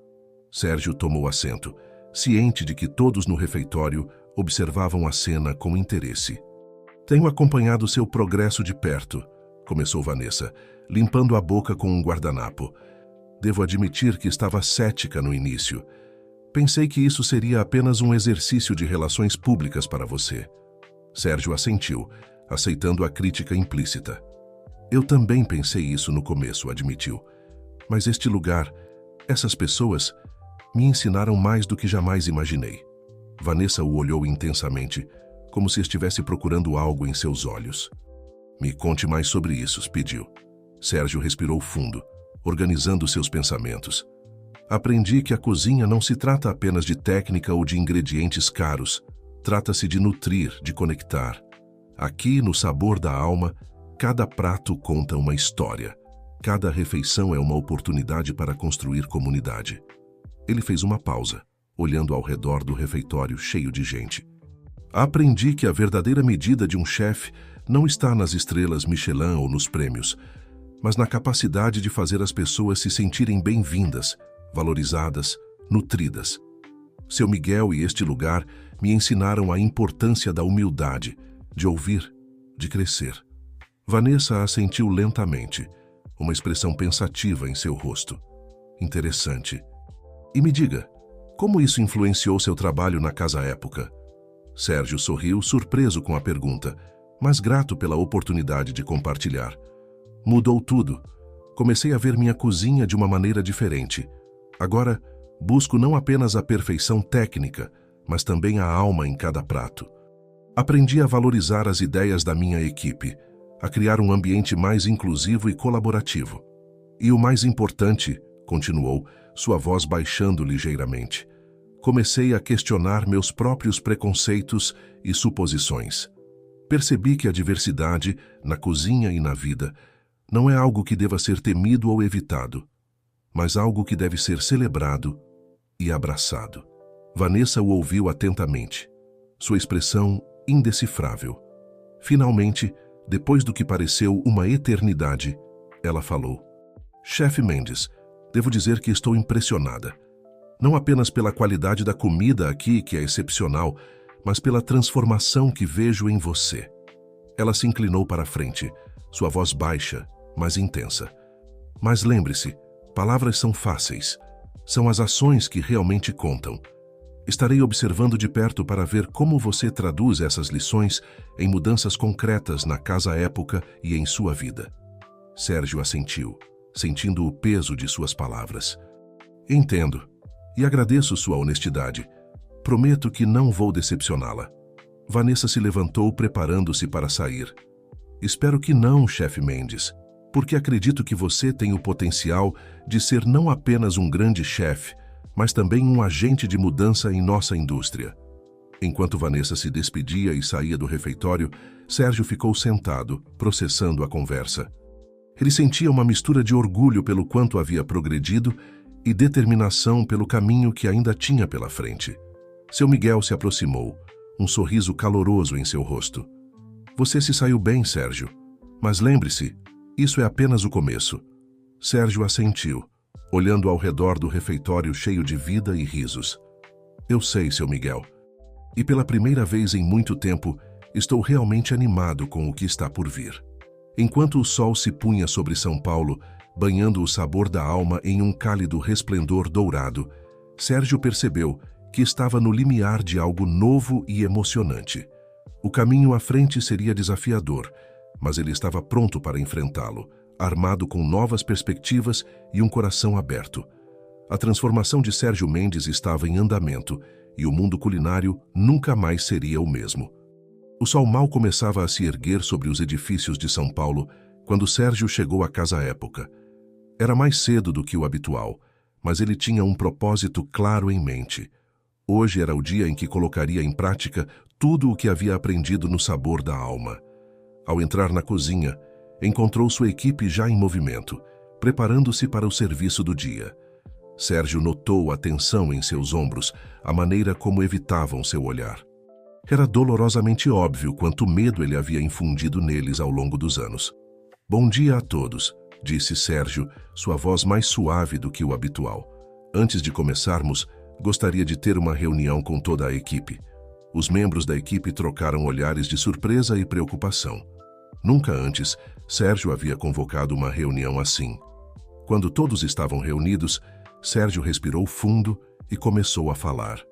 Sérgio tomou assento, ciente de que todos no refeitório observavam a cena com interesse. Tenho acompanhado seu progresso de perto, começou Vanessa, limpando a boca com um guardanapo. Devo admitir que estava cética no início. Pensei que isso seria apenas um exercício de relações públicas para você. Sérgio assentiu, aceitando a crítica implícita. Eu também pensei isso no começo, admitiu. Mas este lugar, essas pessoas, me ensinaram mais do que jamais imaginei. Vanessa o olhou intensamente, como se estivesse procurando algo em seus olhos. Me conte mais sobre isso, pediu. Sérgio respirou fundo, organizando seus pensamentos. Aprendi que a cozinha não se trata apenas de técnica ou de ingredientes caros. Trata-se de nutrir, de conectar. Aqui, no sabor da alma, cada prato conta uma história. Cada refeição é uma oportunidade para construir comunidade. Ele fez uma pausa, olhando ao redor do refeitório cheio de gente. Aprendi que a verdadeira medida de um chefe não está nas estrelas Michelin ou nos prêmios, mas na capacidade de fazer as pessoas se sentirem bem-vindas, valorizadas, nutridas. Seu Miguel e este lugar me ensinaram a importância da humildade, de ouvir, de crescer. Vanessa assentiu lentamente, uma expressão pensativa em seu rosto. Interessante. E me diga, como isso influenciou seu trabalho na Casa Época? Sérgio sorriu, surpreso com a pergunta, mas grato pela oportunidade de compartilhar. Mudou tudo. Comecei a ver minha cozinha de uma maneira diferente. Agora, busco não apenas a perfeição técnica, mas também a alma em cada prato. Aprendi a valorizar as ideias da minha equipe, a criar um ambiente mais inclusivo e colaborativo. E o mais importante, continuou, sua voz baixando ligeiramente, comecei a questionar meus próprios preconceitos e suposições. Percebi que a diversidade, na cozinha e na vida, não é algo que deva ser temido ou evitado, mas algo que deve ser celebrado e abraçado. Vanessa o ouviu atentamente, sua expressão indecifrável. Finalmente, depois do que pareceu uma eternidade, ela falou. Chefe Mendes, devo dizer que estou impressionada. Não apenas pela qualidade da comida aqui, que é excepcional, mas pela transformação que vejo em você. Ela se inclinou para a frente, sua voz baixa, mas intensa. Mas lembre-se, palavras são fáceis. São as ações que realmente contam. Estarei observando de perto para ver como você traduz essas lições em mudanças concretas na Casa Época e em sua vida. Sérgio assentiu, sentindo o peso de suas palavras. Entendo, e agradeço sua honestidade. Prometo que não vou decepcioná-la. Vanessa se levantou, preparando-se para sair. Espero que não, chefe Mendes, porque acredito que você tem o potencial de ser não apenas um grande chefe, mas também um agente de mudança em nossa indústria. Enquanto Vanessa se despedia e saía do refeitório, Sérgio ficou sentado, processando a conversa. Ele sentia uma mistura de orgulho pelo quanto havia progredido e determinação pelo caminho que ainda tinha pela frente. Seu Miguel se aproximou, um sorriso caloroso em seu rosto. Você se saiu bem, Sérgio. Mas lembre-se, isso é apenas o começo. Sérgio assentiu, olhando ao redor do refeitório cheio de vida e risos. Eu sei, seu Miguel. E pela primeira vez em muito tempo, estou realmente animado com o que está por vir. Enquanto o sol se punha sobre São Paulo, banhando o sabor da alma em um cálido resplendor dourado, Sérgio percebeu que estava no limiar de algo novo e emocionante. O caminho à frente seria desafiador, mas ele estava pronto para enfrentá-lo, armado com novas perspectivas e um coração aberto. A transformação de Sérgio Mendes estava em andamento e o mundo culinário nunca mais seria o mesmo. O sol mal começava a se erguer sobre os edifícios de São Paulo quando Sérgio chegou à Casa Época. Era mais cedo do que o habitual, mas ele tinha um propósito claro em mente. Hoje era o dia em que colocaria em prática tudo o que havia aprendido no sabor da alma. Ao entrar na cozinha, encontrou sua equipe já em movimento, preparando-se para o serviço do dia. Sérgio notou a tensão em seus ombros, a maneira como evitavam seu olhar. Era dolorosamente óbvio quanto medo ele havia infundido neles ao longo dos anos. Bom dia a todos, disse Sérgio, sua voz mais suave do que o habitual. Antes de começarmos, gostaria de ter uma reunião com toda a equipe. Os membros da equipe trocaram olhares de surpresa e preocupação. Nunca antes, Sérgio havia convocado uma reunião assim. Quando todos estavam reunidos, Sérgio respirou fundo e começou a falar.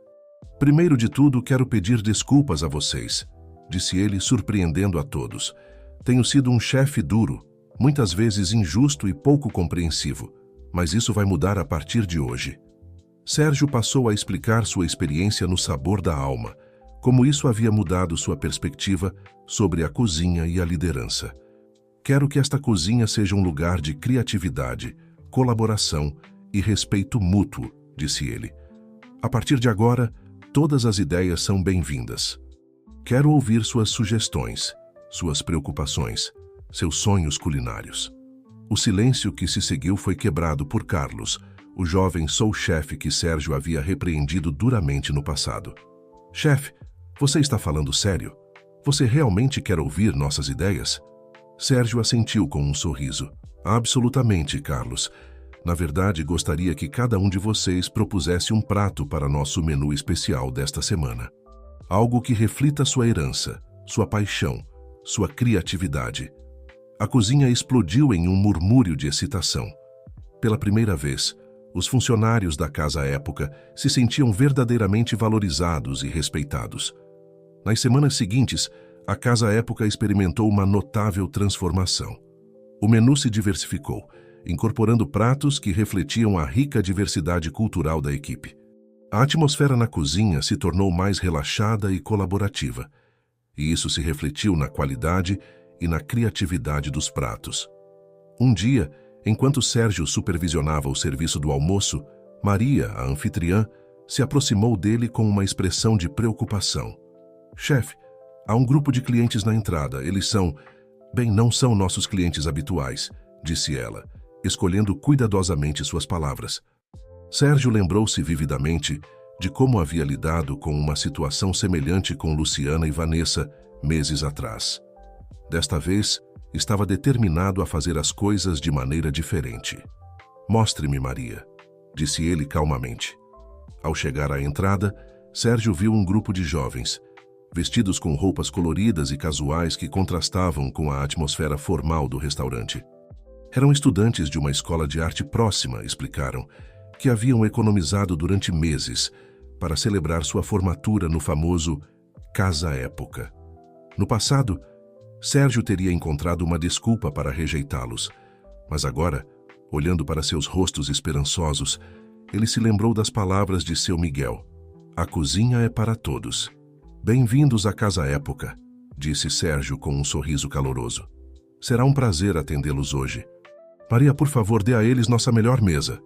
Primeiro de tudo, quero pedir desculpas a vocês, disse ele, surpreendendo a todos. Tenho sido um chefe duro, muitas vezes injusto e pouco compreensivo, mas isso vai mudar a partir de hoje. Sérgio passou a explicar sua experiência no sabor da alma, como isso havia mudado sua perspectiva sobre a cozinha e a liderança. Quero que esta cozinha seja um lugar de criatividade, colaboração e respeito mútuo, disse ele. A partir de agora, todas as ideias são bem-vindas. Quero ouvir suas sugestões, suas preocupações, seus sonhos culinários. O silêncio que se seguiu foi quebrado por Carlos, o jovem sous-chefe que Sérgio havia repreendido duramente no passado. Chefe, você está falando sério? Você realmente quer ouvir nossas ideias? Sérgio assentiu com um sorriso. Absolutamente, Carlos. Na verdade, gostaria que cada um de vocês propusesse um prato para nosso menu especial desta semana. Algo que reflita sua herança, sua paixão, sua criatividade. A cozinha explodiu em um murmúrio de excitação. Pela primeira vez, os funcionários da Casa Época se sentiam verdadeiramente valorizados e respeitados. Nas semanas seguintes, a Casa Época experimentou uma notável transformação. O menu se diversificou, incorporando pratos que refletiam a rica diversidade cultural da equipe. A atmosfera na cozinha se tornou mais relaxada e colaborativa, e isso se refletiu na qualidade e na criatividade dos pratos. Um dia, enquanto Sérgio supervisionava o serviço do almoço, Maria, a anfitriã, se aproximou dele com uma expressão de preocupação. Chefe, há um grupo de clientes na entrada. Eles são... Bem, não são nossos clientes habituais, disse ela, escolhendo cuidadosamente suas palavras. Sérgio lembrou-se vividamente de como havia lidado com uma situação semelhante com Luciana e Vanessa meses atrás. Desta vez, estava determinado a fazer as coisas de maneira diferente. Mostre-me, Maria, disse ele calmamente. Ao chegar à entrada, Sérgio viu um grupo de jovens, vestidos com roupas coloridas e casuais que contrastavam com a atmosfera formal do restaurante. Eram estudantes de uma escola de arte próxima, explicaram, que haviam economizado durante meses para celebrar sua formatura no famoso Casa Época. No passado, Sérgio teria encontrado uma desculpa para rejeitá-los, mas agora, olhando para seus rostos esperançosos, ele se lembrou das palavras de seu Miguel. A cozinha é para todos. Bem-vindos à Casa Época, disse Sérgio com um sorriso caloroso. Será um prazer atendê-los hoje. Maria, por favor, dê a eles nossa melhor mesa.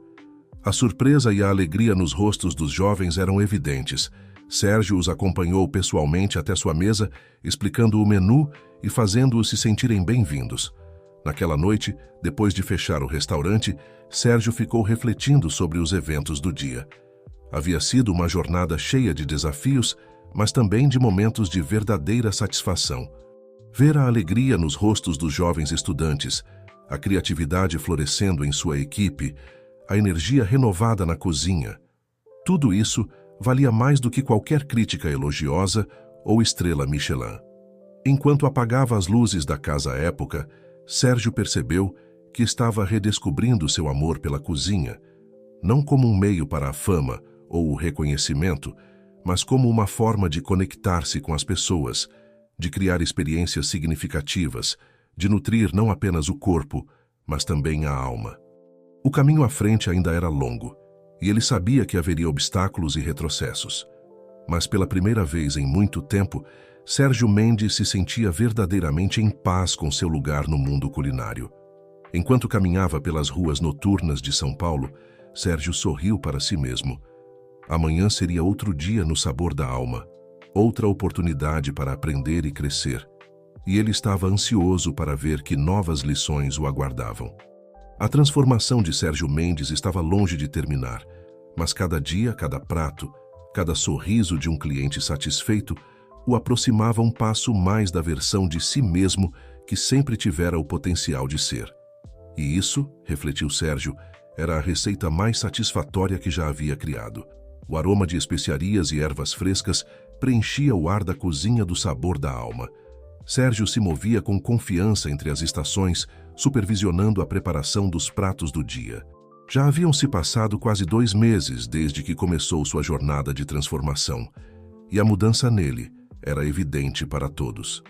A surpresa e a alegria nos rostos dos jovens eram evidentes. Sérgio os acompanhou pessoalmente até sua mesa, explicando o menu e fazendo-os se sentirem bem-vindos. Naquela noite, depois de fechar o restaurante, Sérgio ficou refletindo sobre os eventos do dia. Havia sido uma jornada cheia de desafios, mas também de momentos de verdadeira satisfação. Ver a alegria nos rostos dos jovens estudantes, a criatividade florescendo em sua equipe, a energia renovada na cozinha. Tudo isso valia mais do que qualquer crítica elogiosa ou estrela Michelin. Enquanto apagava as luzes da Casa Época, Sérgio percebeu que estava redescobrindo seu amor pela cozinha, não como um meio para a fama ou o reconhecimento, mas como uma forma de conectar-se com as pessoas, de criar experiências significativas, de nutrir não apenas o corpo, mas também a alma. O caminho à frente ainda era longo, e ele sabia que haveria obstáculos e retrocessos. Mas pela primeira vez em muito tempo, Sérgio Mendes se sentia verdadeiramente em paz com seu lugar no mundo culinário. Enquanto caminhava pelas ruas noturnas de São Paulo, Sérgio sorriu para si mesmo. Amanhã seria outro dia no sabor da alma, outra oportunidade para aprender e crescer. E ele estava ansioso para ver que novas lições o aguardavam. A transformação de Sérgio Mendes estava longe de terminar, mas cada dia, cada prato, cada sorriso de um cliente satisfeito o aproximava um passo mais da versão de si mesmo que sempre tivera o potencial de ser. E isso, refletiu Sérgio, era a receita mais satisfatória que já havia criado. O aroma de especiarias e ervas frescas preenchia o ar da cozinha do sabor da alma. Sérgio se movia com confiança entre as estações, supervisionando a preparação dos pratos do dia. Já haviam se passado quase 2 meses desde que começou sua jornada de transformação, e a mudança nele era evidente para todos.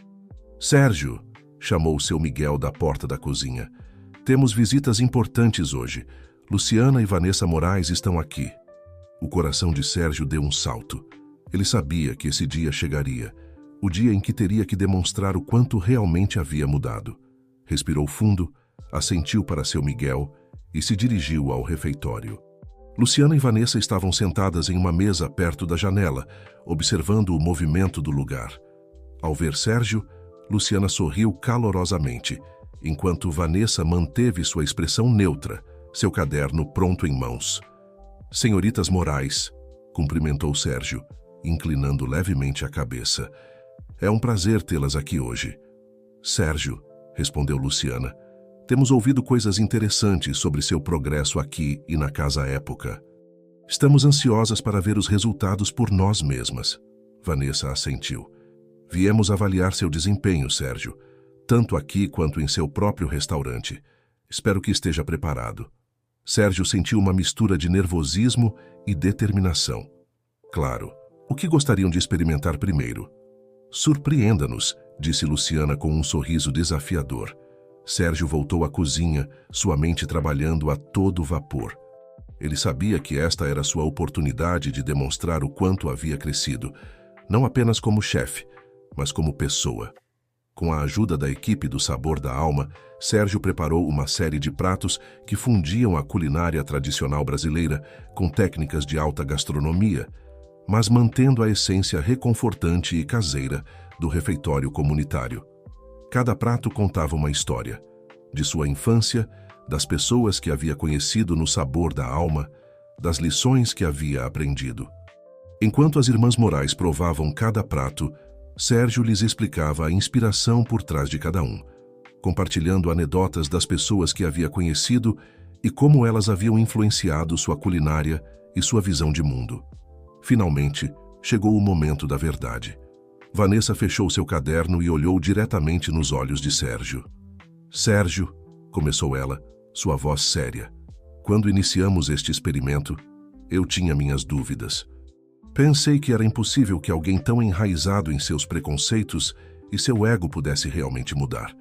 Sérgio, chamou seu Miguel da porta da cozinha. Temos visitas importantes hoje. Luciana e Vanessa Moraes estão aqui. O coração de Sérgio deu um salto. Ele sabia que esse dia chegaria, o dia em que teria que demonstrar o quanto realmente havia mudado. Respirou fundo, assentiu para seu Miguel e se dirigiu ao refeitório. Luciana e Vanessa estavam sentadas em uma mesa perto da janela, observando o movimento do lugar. Ao ver Sérgio, Luciana sorriu calorosamente, enquanto Vanessa manteve sua expressão neutra, seu caderno pronto em mãos. Senhoritas Moraes, cumprimentou Sérgio, inclinando levemente a cabeça. É um prazer tê-las aqui hoje. Sérgio, respondeu Luciana, temos ouvido coisas interessantes sobre seu progresso aqui e na Casa Época. Estamos ansiosas para ver os resultados por nós mesmas. Vanessa assentiu. Viemos avaliar seu desempenho, Sérgio, tanto aqui quanto em seu próprio restaurante. Espero que esteja preparado. Sérgio sentiu uma mistura de nervosismo e determinação. Claro, o que gostariam de experimentar primeiro? Surpreenda-nos, disse Luciana com um sorriso desafiador. Sérgio voltou à cozinha, sua mente trabalhando a todo vapor. Ele sabia que esta era sua oportunidade de demonstrar o quanto havia crescido, não apenas como chefe, mas como pessoa. Com a ajuda da equipe do Sabor da Alma, Sérgio preparou uma série de pratos que fundiam a culinária tradicional brasileira com técnicas de alta gastronomia, mas mantendo a essência reconfortante e caseira do refeitório comunitário. Cada prato contava uma história, de sua infância, das pessoas que havia conhecido no Sabor da Alma, das lições que havia aprendido. Enquanto as irmãs Moraes provavam cada prato, Sérgio lhes explicava a inspiração por trás de cada um, compartilhando anedotas das pessoas que havia conhecido e como elas haviam influenciado sua culinária e sua visão de mundo. Finalmente, chegou o momento da verdade. Vanessa fechou seu caderno e olhou diretamente nos olhos de Sérgio. Sérgio, começou ela, sua voz séria. Quando iniciamos este experimento, eu tinha minhas dúvidas. Pensei que era impossível que alguém tão enraizado em seus preconceitos e seu ego pudesse realmente mudar.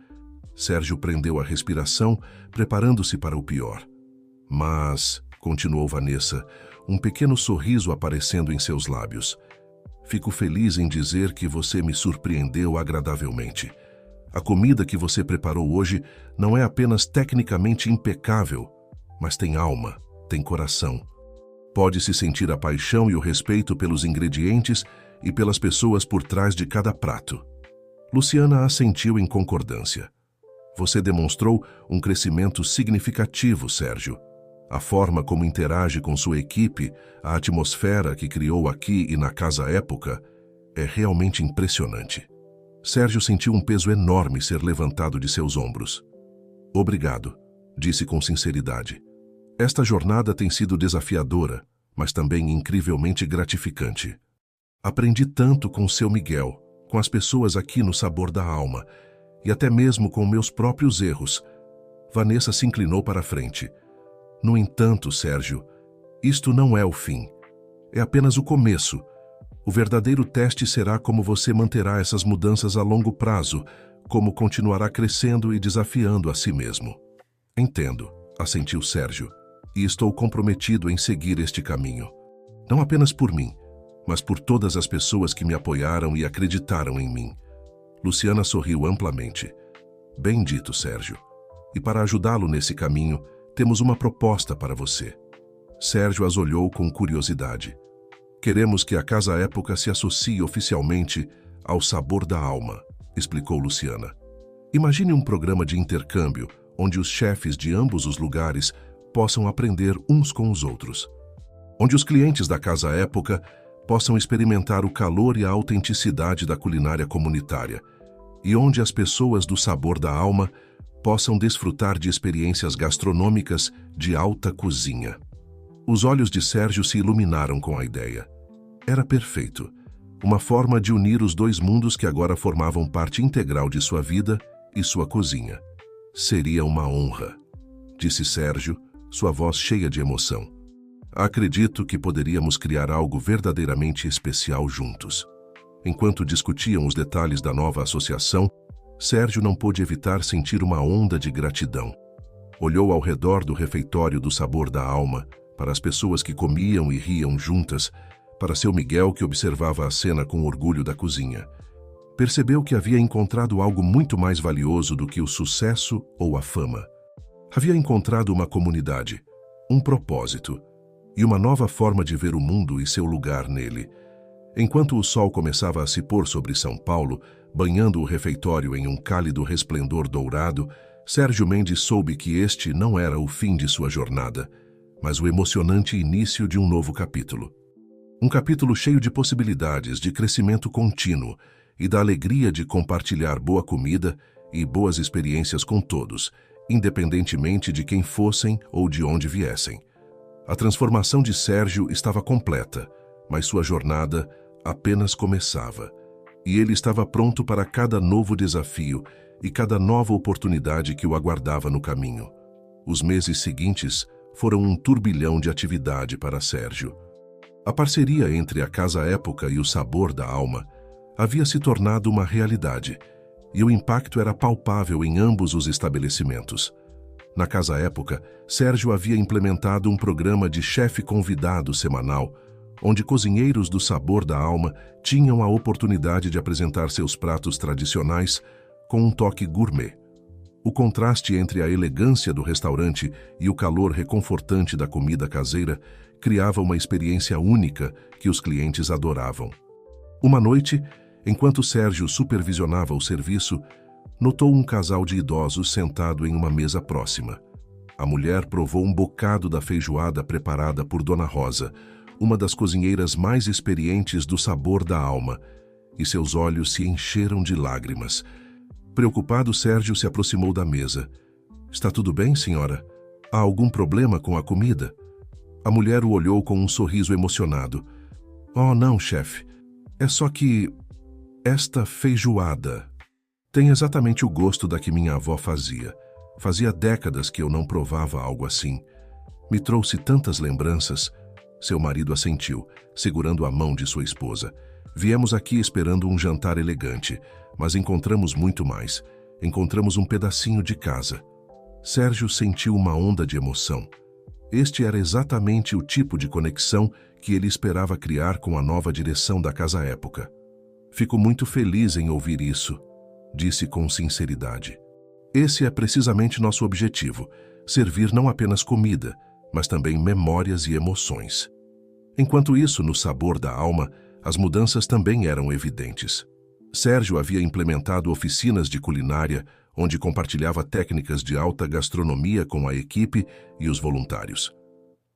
Sérgio prendeu a respiração, preparando-se para o pior. Mas, continuou Vanessa, um pequeno sorriso aparecendo em seus lábios. Fico feliz em dizer que você me surpreendeu agradavelmente. A comida que você preparou hoje não é apenas tecnicamente impecável, mas tem alma, tem coração. Pode-se sentir a paixão e o respeito pelos ingredientes e pelas pessoas por trás de cada prato. Luciana assentiu em concordância. Você demonstrou um crescimento significativo, Sérgio. A forma como interage com sua equipe, a atmosfera que criou aqui e na Casa Época, é realmente impressionante. Sérgio sentiu um peso enorme ser levantado de seus ombros. Obrigado, disse com sinceridade. Esta jornada tem sido desafiadora, mas também incrivelmente gratificante. Aprendi tanto com o seu Miguel, com as pessoas aqui no Sabor da Alma, e até mesmo com meus próprios erros. Vanessa se inclinou para a frente. No entanto, Sérgio, isto não é o fim. É apenas o começo. O verdadeiro teste será como você manterá essas mudanças a longo prazo, como continuará crescendo e desafiando a si mesmo. Entendo, assentiu Sérgio, e estou comprometido em seguir este caminho. Não apenas por mim, mas por todas as pessoas que me apoiaram e acreditaram em mim. Luciana sorriu amplamente. Bem dito, Sérgio. E para ajudá-lo nesse caminho, temos uma proposta para você. Sérgio as olhou com curiosidade. Queremos que a Casa Época se associe oficialmente ao Sabor da Alma, explicou Luciana. Imagine um programa de intercâmbio onde os chefes de ambos os lugares possam aprender uns com os outros. Onde os clientes da Casa Época possam experimentar o calor e a autenticidade da culinária comunitária, e onde as pessoas do Sabor da Alma possam desfrutar de experiências gastronômicas de alta cozinha. Os olhos de Sérgio se iluminaram com a ideia. Era perfeito. Uma forma de unir os dois mundos que agora formavam parte integral de sua vida e sua cozinha. Seria uma honra, disse Sérgio, sua voz cheia de emoção. Acredito que poderíamos criar algo verdadeiramente especial juntos. Enquanto discutiam os detalhes da nova associação, Sérgio não pôde evitar sentir uma onda de gratidão. Olhou ao redor do refeitório do Sabor da Alma, para as pessoas que comiam e riam juntas, para seu Miguel que observava a cena com orgulho da cozinha. Percebeu que havia encontrado algo muito mais valioso do que o sucesso ou a fama. Havia encontrado uma comunidade, um propósito e uma nova forma de ver o mundo e seu lugar nele. Enquanto o sol começava a se pôr sobre São Paulo, banhando o refeitório em um cálido resplendor dourado, Sérgio Mendes soube que este não era o fim de sua jornada, mas o emocionante início de um novo capítulo. Um capítulo cheio de possibilidades de crescimento contínuo e da alegria de compartilhar boa comida e boas experiências com todos, independentemente de quem fossem ou de onde viessem. A transformação de Sérgio estava completa, mas sua jornada apenas começava, e ele estava pronto para cada novo desafio e cada nova oportunidade que o aguardava no caminho. Os meses seguintes foram um turbilhão de atividade para Sérgio. A parceria entre a Casa Época e o Sabor da Alma havia se tornado uma realidade, e o impacto era palpável em ambos os estabelecimentos. Na Casa Época, Sérgio havia implementado um programa de chefe convidado semanal, onde cozinheiros do Sabor da Alma tinham a oportunidade de apresentar seus pratos tradicionais com um toque gourmet. O contraste entre a elegância do restaurante e o calor reconfortante da comida caseira criava uma experiência única que os clientes adoravam. Uma noite, enquanto Sérgio supervisionava o serviço, notou um casal de idosos sentado em uma mesa próxima. A mulher provou um bocado da feijoada preparada por Dona Rosa, uma das cozinheiras mais experientes do Sabor da Alma, e seus olhos se encheram de lágrimas. Preocupado, Sérgio se aproximou da mesa. — Está tudo bem, senhora? Há algum problema com a comida? A mulher o olhou com um sorriso emocionado. Oh, não, chefe. É só que esta feijoada tem exatamente o gosto da que minha avó fazia. Fazia décadas que eu não provava algo assim. Me trouxe tantas lembranças. Seu marido assentiu, segurando a mão de sua esposa. Viemos aqui esperando um jantar elegante, mas encontramos muito mais. Encontramos um pedacinho de casa. Sérgio sentiu uma onda de emoção. Este era exatamente o tipo de conexão que ele esperava criar com a nova direção da Casa Época. Fico muito feliz em ouvir isso, disse com sinceridade. Esse é precisamente nosso objetivo, servir não apenas comida, mas também memórias e emoções. Enquanto isso, no sabor da alma, as mudanças também eram evidentes. Sérgio havia implementado oficinas de culinária, onde compartilhava técnicas de alta gastronomia com a equipe e os voluntários.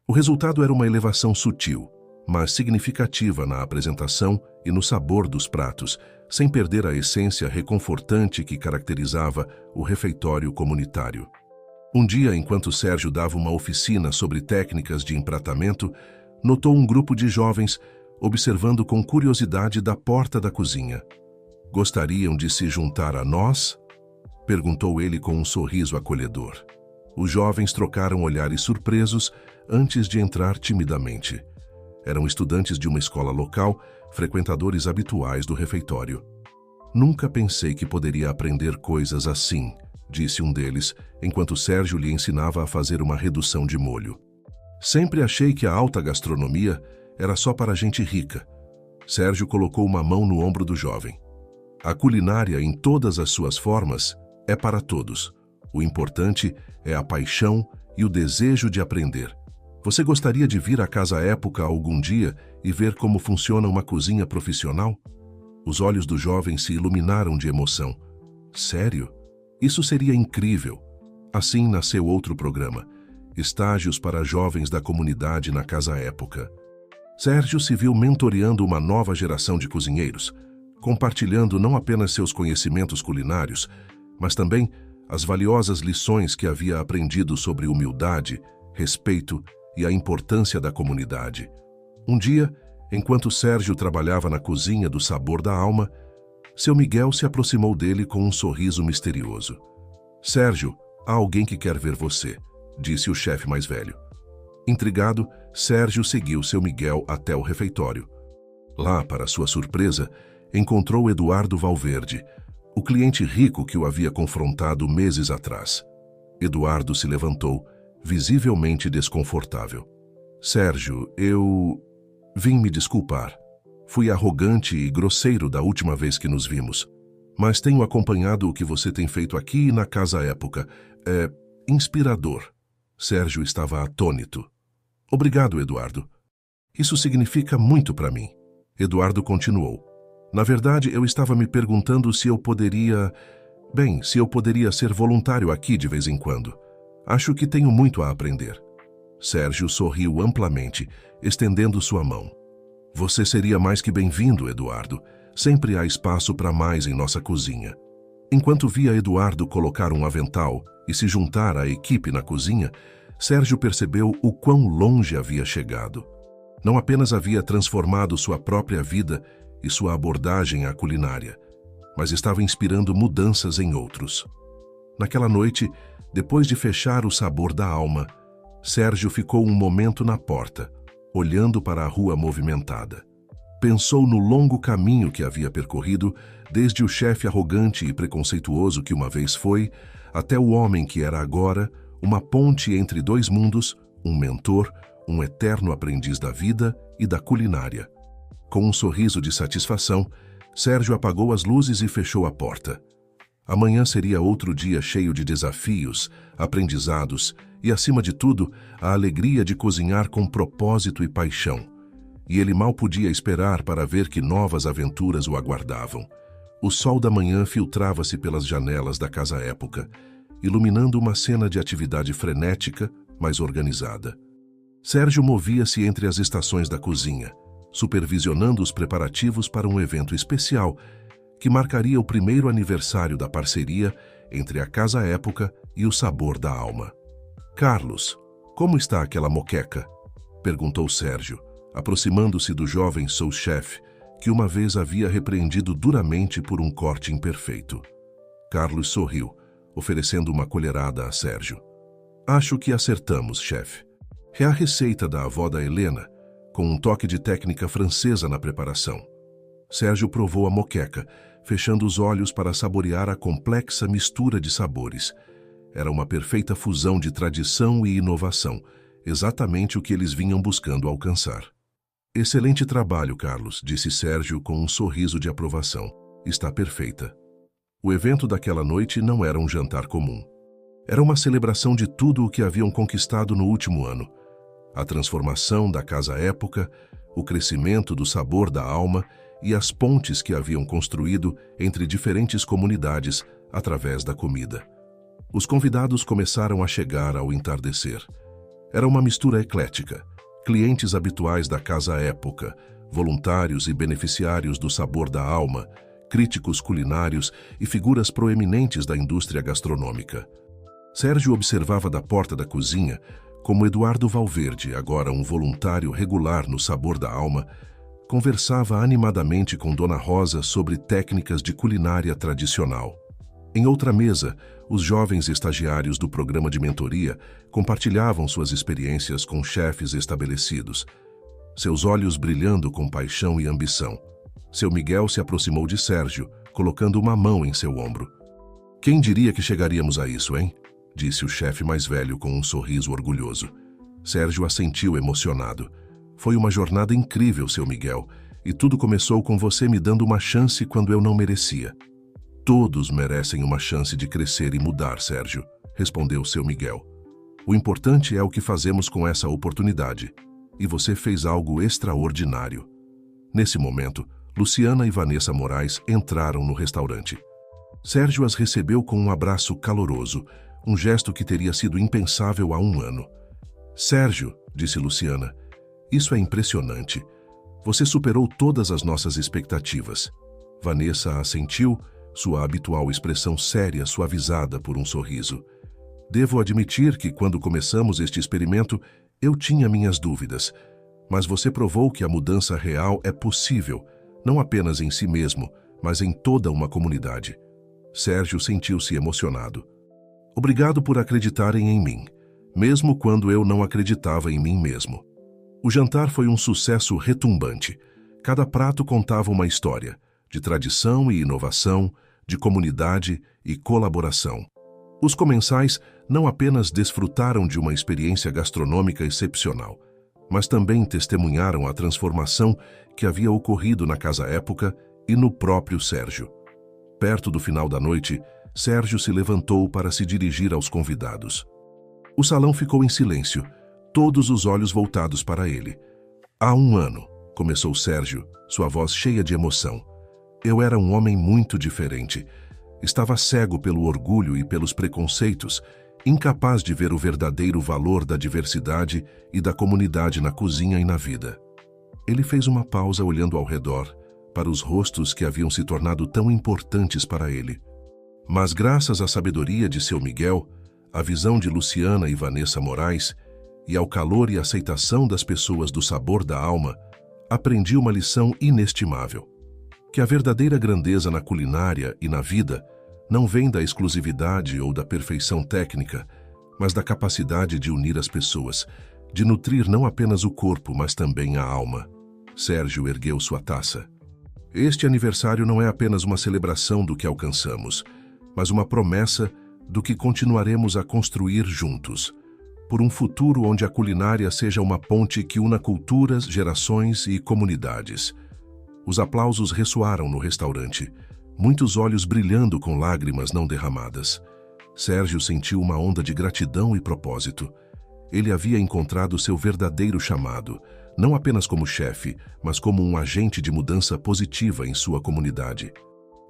O resultado era uma elevação sutil, mas significativa na apresentação e no sabor dos pratos, sem perder a essência reconfortante que caracterizava o refeitório comunitário. Um dia, enquanto Sérgio dava uma oficina sobre técnicas de empratamento, notou um grupo de jovens observando com curiosidade da porta da cozinha. Gostariam de se juntar a nós? Perguntou ele com um sorriso acolhedor. Os jovens trocaram olhares surpresos antes de entrar timidamente. Eram estudantes de uma escola local, frequentadores habituais do refeitório. Nunca pensei que poderia aprender coisas assim, disse um deles, enquanto Sérgio lhe ensinava a fazer uma redução de molho. Sempre achei que a alta gastronomia era só para gente rica. Sérgio colocou uma mão no ombro do jovem. A culinária, em todas as suas formas, é para todos. O importante é a paixão e o desejo de aprender. Você gostaria de vir à Casa Época algum dia e ver como funciona uma cozinha profissional? Os olhos do jovem se iluminaram de emoção. Sério? Isso seria incrível. Assim nasceu outro programa, Estágios para Jovens da Comunidade na Casa Época. Sérgio se viu mentoreando uma nova geração de cozinheiros, compartilhando não apenas seus conhecimentos culinários, mas também as valiosas lições que havia aprendido sobre humildade, respeito e a importância da comunidade. Um dia, enquanto Sérgio trabalhava na cozinha do Sabor da Alma, seu Miguel se aproximou dele com um sorriso misterioso. Sérgio, há alguém que quer ver você, disse o chefe mais velho. Intrigado, Sérgio seguiu seu Miguel até o refeitório. Lá, para sua surpresa, encontrou Eduardo Valverde, o cliente rico que o havia confrontado meses atrás. Eduardo se levantou, visivelmente desconfortável. Sérgio, eu vim me desculpar. Fui arrogante e grosseiro da última vez que nos vimos. Mas tenho acompanhado o que você tem feito aqui na Casa Época. É inspirador. Sérgio estava atônito. Obrigado, Eduardo. Isso significa muito para mim. Eduardo continuou. Na verdade, eu estava me perguntando se eu poderia... se eu poderia ser voluntário aqui de vez em quando. Acho que tenho muito a aprender. Sérgio sorriu amplamente, estendendo sua mão. Você seria mais que bem-vindo, Eduardo. Sempre há espaço para mais em nossa cozinha. Enquanto via Eduardo colocar um avental e se juntar à equipe na cozinha, Sérgio percebeu o quão longe havia chegado. Não apenas havia transformado sua própria vida e sua abordagem à culinária, mas estava inspirando mudanças em outros. Naquela noite, depois de fechar o Sabor da Alma, Sérgio ficou um momento na porta, olhando para a rua movimentada. Pensou no longo caminho que havia percorrido, desde o chefe arrogante e preconceituoso que uma vez foi, até o homem que era agora uma ponte entre dois mundos, um mentor, um eterno aprendiz da vida e da culinária. Com um sorriso de satisfação, Sérgio apagou as luzes e fechou a porta. Amanhã seria outro dia cheio de desafios, aprendizados e, acima de tudo, a alegria de cozinhar com propósito e paixão. E ele mal podia esperar para ver que novas aventuras o aguardavam. O sol da manhã filtrava-se pelas janelas da Casa Época, iluminando uma cena de atividade frenética, mas organizada. Sérgio movia-se entre as estações da cozinha, supervisionando os preparativos para um evento especial que marcaria o primeiro aniversário da parceria entre a Casa Época e o Sabor da Alma. Carlos, como está aquela moqueca? Perguntou Sérgio, aproximando-se do jovem sous-chefe, que uma vez havia repreendido duramente por um corte imperfeito. Carlos sorriu, oferecendo uma colherada a Sérgio. Acho que acertamos, chefe. É a receita da avó da Helena, com um toque de técnica francesa na preparação. Sérgio provou a moqueca, fechando os olhos para saborear a complexa mistura de sabores. Era uma perfeita fusão de tradição e inovação, exatamente o que eles vinham buscando alcançar. Excelente trabalho, Carlos, disse Sérgio com um sorriso de aprovação. Está perfeita. O evento daquela noite não era um jantar comum. Era uma celebração de tudo o que haviam conquistado no último ano. A transformação da Casa Época, o crescimento do Sabor da Alma e as pontes que haviam construído entre diferentes comunidades através da comida. Os convidados começaram a chegar ao entardecer. Era uma mistura eclética. Clientes habituais da Casa Época, voluntários e beneficiários do Sabor da Alma, críticos culinários e figuras proeminentes da indústria gastronômica. Sérgio observava da porta da cozinha como Eduardo Valverde, agora um voluntário regular no Sabor da Alma, conversava animadamente com Dona Rosa sobre técnicas de culinária tradicional. Em outra mesa, os jovens estagiários do programa de mentoria compartilhavam suas experiências com chefes estabelecidos, seus olhos brilhando com paixão e ambição. Seu Miguel se aproximou de Sérgio, colocando uma mão em seu ombro. Quem diria que chegaríamos a isso, hein? Disse o chefe mais velho com um sorriso orgulhoso. Sérgio assentiu emocionado. Foi uma jornada incrível, seu Miguel, e tudo começou com você me dando uma chance quando eu não merecia. Todos merecem uma chance de crescer e mudar, Sérgio, respondeu seu Miguel. O importante é o que fazemos com essa oportunidade, e você fez algo extraordinário. Nesse momento, Luciana e Vanessa Moraes entraram no restaurante. Sérgio as recebeu com um abraço caloroso, um gesto que teria sido impensável há um ano. Sérgio, disse Luciana, isso é impressionante. Você superou todas as nossas expectativas. Vanessa assentiu, sua habitual expressão séria suavizada por um sorriso. Devo admitir que quando começamos este experimento, eu tinha minhas dúvidas, mas você provou que a mudança real é possível, não apenas em si mesmo, mas em toda uma comunidade. Sérgio sentiu-se emocionado. Obrigado por acreditarem em mim, mesmo quando eu não acreditava em mim mesmo. O jantar foi um sucesso retumbante. Cada prato contava uma história, de tradição e inovação, de comunidade e colaboração. Os comensais não apenas desfrutaram de uma experiência gastronômica excepcional, mas também testemunharam a transformação que havia ocorrido na Casa Época e no próprio Sérgio. Perto do final da noite, Sérgio se levantou para se dirigir aos convidados. O salão ficou em silêncio, todos os olhos voltados para ele. Há um ano, começou Sérgio, sua voz cheia de emoção. Eu era um homem muito diferente. Estava cego pelo orgulho e pelos preconceitos, incapaz de ver o verdadeiro valor da diversidade e da comunidade na cozinha e na vida. Ele fez uma pausa olhando ao redor, para os rostos que haviam se tornado tão importantes para ele. Mas graças à sabedoria de seu Miguel, à visão de Luciana e Vanessa Moraes, e ao calor e aceitação das pessoas do Sabor da Alma, aprendi uma lição inestimável. Que a verdadeira grandeza na culinária e na vida não vem da exclusividade ou da perfeição técnica, mas da capacidade de unir as pessoas, de nutrir não apenas o corpo, mas também a alma. Sérgio ergueu sua taça. Este aniversário não é apenas uma celebração do que alcançamos, mas uma promessa do que continuaremos a construir juntos, por um futuro onde a culinária seja uma ponte que una culturas, gerações e comunidades. Os aplausos ressoaram no restaurante, muitos olhos brilhando com lágrimas não derramadas. Sérgio sentiu uma onda de gratidão e propósito. Ele havia encontrado seu verdadeiro chamado, não apenas como chefe, mas como um agente de mudança positiva em sua comunidade.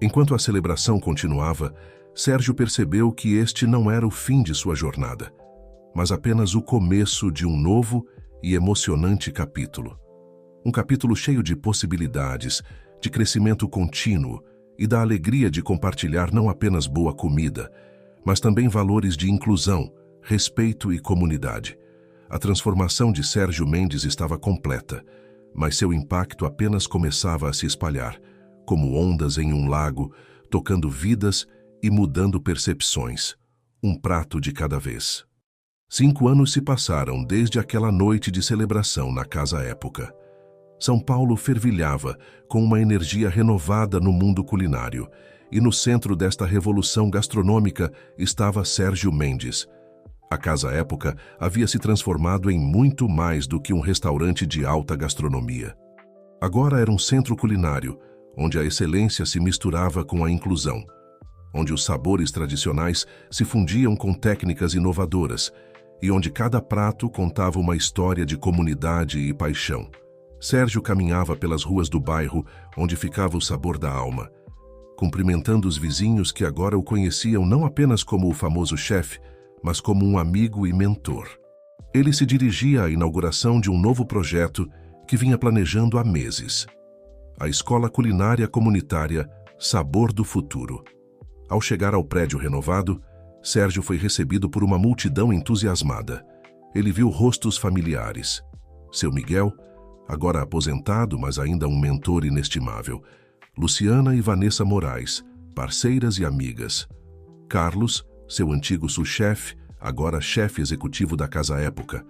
Enquanto a celebração continuava, Sérgio percebeu que este não era o fim de sua jornada, mas apenas o começo de um novo e emocionante capítulo. Um capítulo cheio de possibilidades, de crescimento contínuo e da alegria de compartilhar não apenas boa comida, mas também valores de inclusão, respeito e comunidade. A transformação de Sérgio Mendes estava completa, mas seu impacto apenas começava a se espalhar, como ondas em um lago, tocando vidas e mudando percepções, um prato de cada vez. 5 anos se passaram desde aquela noite de celebração na Casa Época. São Paulo fervilhava com uma energia renovada no mundo culinário, e no centro desta revolução gastronômica estava Sérgio Mendes. A Casa Época havia se transformado em muito mais do que um restaurante de alta gastronomia. Agora era um centro culinário, onde a excelência se misturava com a inclusão, onde os sabores tradicionais se fundiam com técnicas inovadoras e onde cada prato contava uma história de comunidade e paixão. Sérgio caminhava pelas ruas do bairro onde ficava o sabor da alma, cumprimentando os vizinhos que agora o conheciam não apenas como o famoso chefe, mas como um amigo e mentor. Ele se dirigia à inauguração de um novo projeto que vinha planejando há meses: a Escola Culinária Comunitária Sabor do Futuro. Ao chegar ao prédio renovado, Sérgio foi recebido por uma multidão entusiasmada. Ele viu rostos familiares. Seu Miguel, agora aposentado, mas ainda um mentor inestimável. Luciana e Vanessa Moraes, parceiras e amigas. Carlos, seu antigo sous-chefe, agora chefe executivo da Casa Época.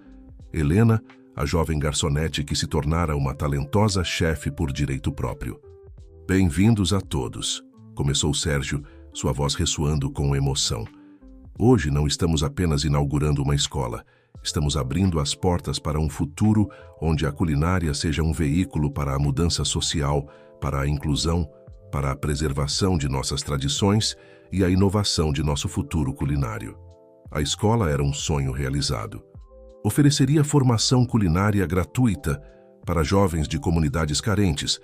Helena, a jovem garçonete que se tornara uma talentosa chefe por direito próprio. Bem-vindos a todos, começou Sérgio, sua voz ressoando com emoção. Hoje não estamos apenas inaugurando uma escola, estamos abrindo as portas para um futuro onde a culinária seja um veículo para a mudança social, para a inclusão, para a preservação de nossas tradições e a inovação de nosso futuro culinário. A escola era um sonho realizado. Ofereceria formação culinária gratuita para jovens de comunidades carentes,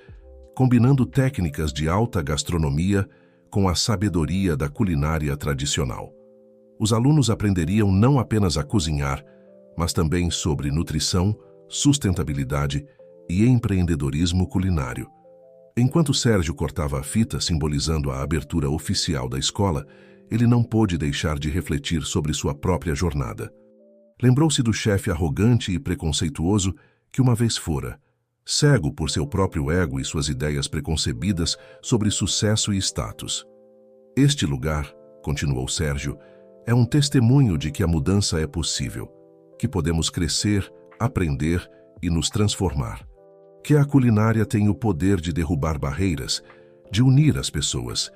combinando técnicas de alta gastronomia com a sabedoria da culinária tradicional. Os alunos aprenderiam não apenas a cozinhar, mas também sobre nutrição, sustentabilidade e empreendedorismo culinário. Enquanto Sérgio cortava a fita simbolizando a abertura oficial da escola, ele não pôde deixar de refletir sobre sua própria jornada. Lembrou-se do chefe arrogante e preconceituoso que uma vez fora, cego por seu próprio ego e suas ideias preconcebidas sobre sucesso e status. Este lugar, continuou Sérgio, é um testemunho de que a mudança é possível, que podemos crescer, aprender e nos transformar. Que a culinária tem o poder de derrubar barreiras, de unir as pessoas,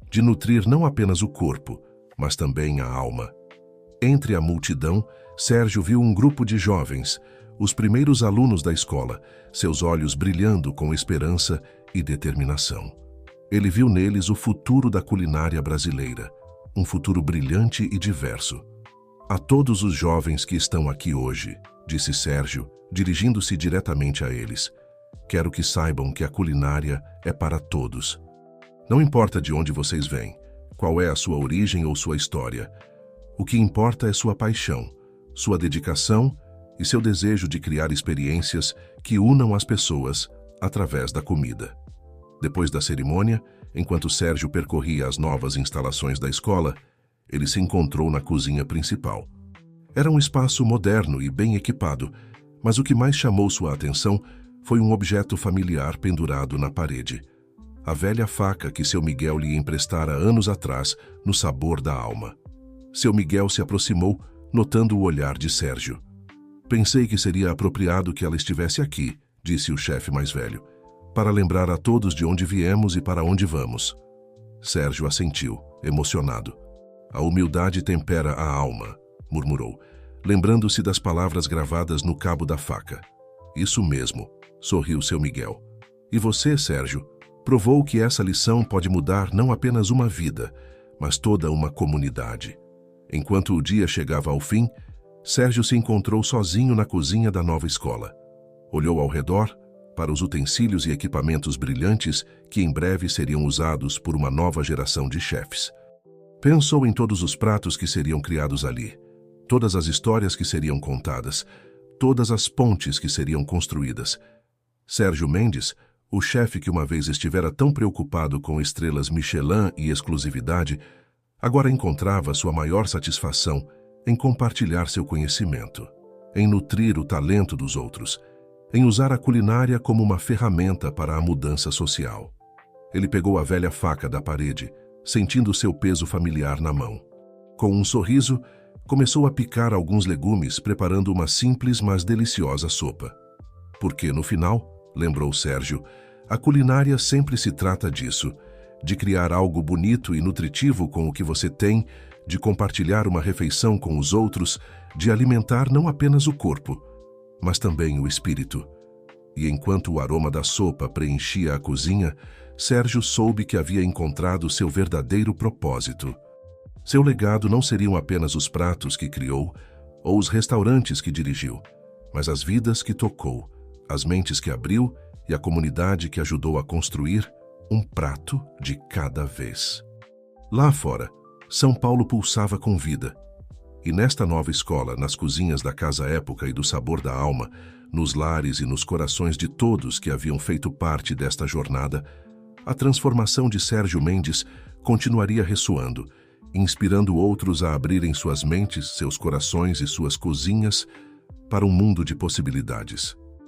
de nutrir não apenas o corpo, mas também a alma. Entre a multidão, Sérgio viu um grupo de jovens, os primeiros alunos da escola, seus olhos brilhando com esperança e determinação. Ele viu neles o futuro da culinária brasileira, um futuro brilhante e diverso. A todos os jovens que estão aqui hoje, disse Sérgio, dirigindo-se diretamente a eles, quero que saibam que a culinária é para todos. Não importa de onde vocês vêm, qual é a sua origem ou sua história. O que importa é sua paixão, sua dedicação e seu desejo de criar experiências que unam as pessoas através da comida. Depois da cerimônia, enquanto Sérgio percorria as novas instalações da escola, ele se encontrou na cozinha principal. Era um espaço moderno e bem equipado, mas o que mais chamou sua atenção foi um objeto familiar pendurado na parede. A velha faca que seu Miguel lhe emprestara anos atrás no sabor da alma. Seu Miguel se aproximou, notando o olhar de Sérgio. Pensei que seria apropriado que ela estivesse aqui, disse o chefe mais velho, para lembrar a todos de onde viemos e para onde vamos. Sérgio assentiu, emocionado. A humildade tempera a alma, murmurou, lembrando-se das palavras gravadas no cabo da faca. Isso mesmo, sorriu seu Miguel. E você, Sérgio, provou que essa lição pode mudar não apenas uma vida, mas toda uma comunidade. Enquanto o dia chegava ao fim, Sérgio se encontrou sozinho na cozinha da nova escola. Olhou ao redor para os utensílios e equipamentos brilhantes que em breve seriam usados por uma nova geração de chefes. Pensou em todos os pratos que seriam criados ali, todas as histórias que seriam contadas, todas as pontes que seriam construídas. Sérgio Mendes, o chefe que uma vez estivera tão preocupado com estrelas Michelin e exclusividade, agora encontrava sua maior satisfação em compartilhar seu conhecimento, em nutrir o talento dos outros, em usar a culinária como uma ferramenta para a mudança social. Ele pegou a velha faca da parede, sentindo seu peso familiar na mão. Com um sorriso, começou a picar alguns legumes, preparando uma simples mas deliciosa sopa. Porque, no final, lembrou Sérgio, a culinária sempre se trata disso, de criar algo bonito e nutritivo com o que você tem, de compartilhar uma refeição com os outros, de alimentar não apenas o corpo, mas também o espírito. E enquanto o aroma da sopa preenchia a cozinha, Sérgio soube que havia encontrado seu verdadeiro propósito. Seu legado não seriam apenas os pratos que criou ou os restaurantes que dirigiu, mas as vidas que tocou, as mentes que abriu e a comunidade que ajudou a construir, um prato de cada vez. Lá fora, São Paulo pulsava com vida. E nesta nova escola, nas cozinhas da Casa Época e do Sabor da Alma, nos lares e nos corações de todos que haviam feito parte desta jornada, a transformação de Sérgio Mendes continuaria ressoando, inspirando outros a abrirem suas mentes, seus corações e suas cozinhas para um mundo de possibilidades.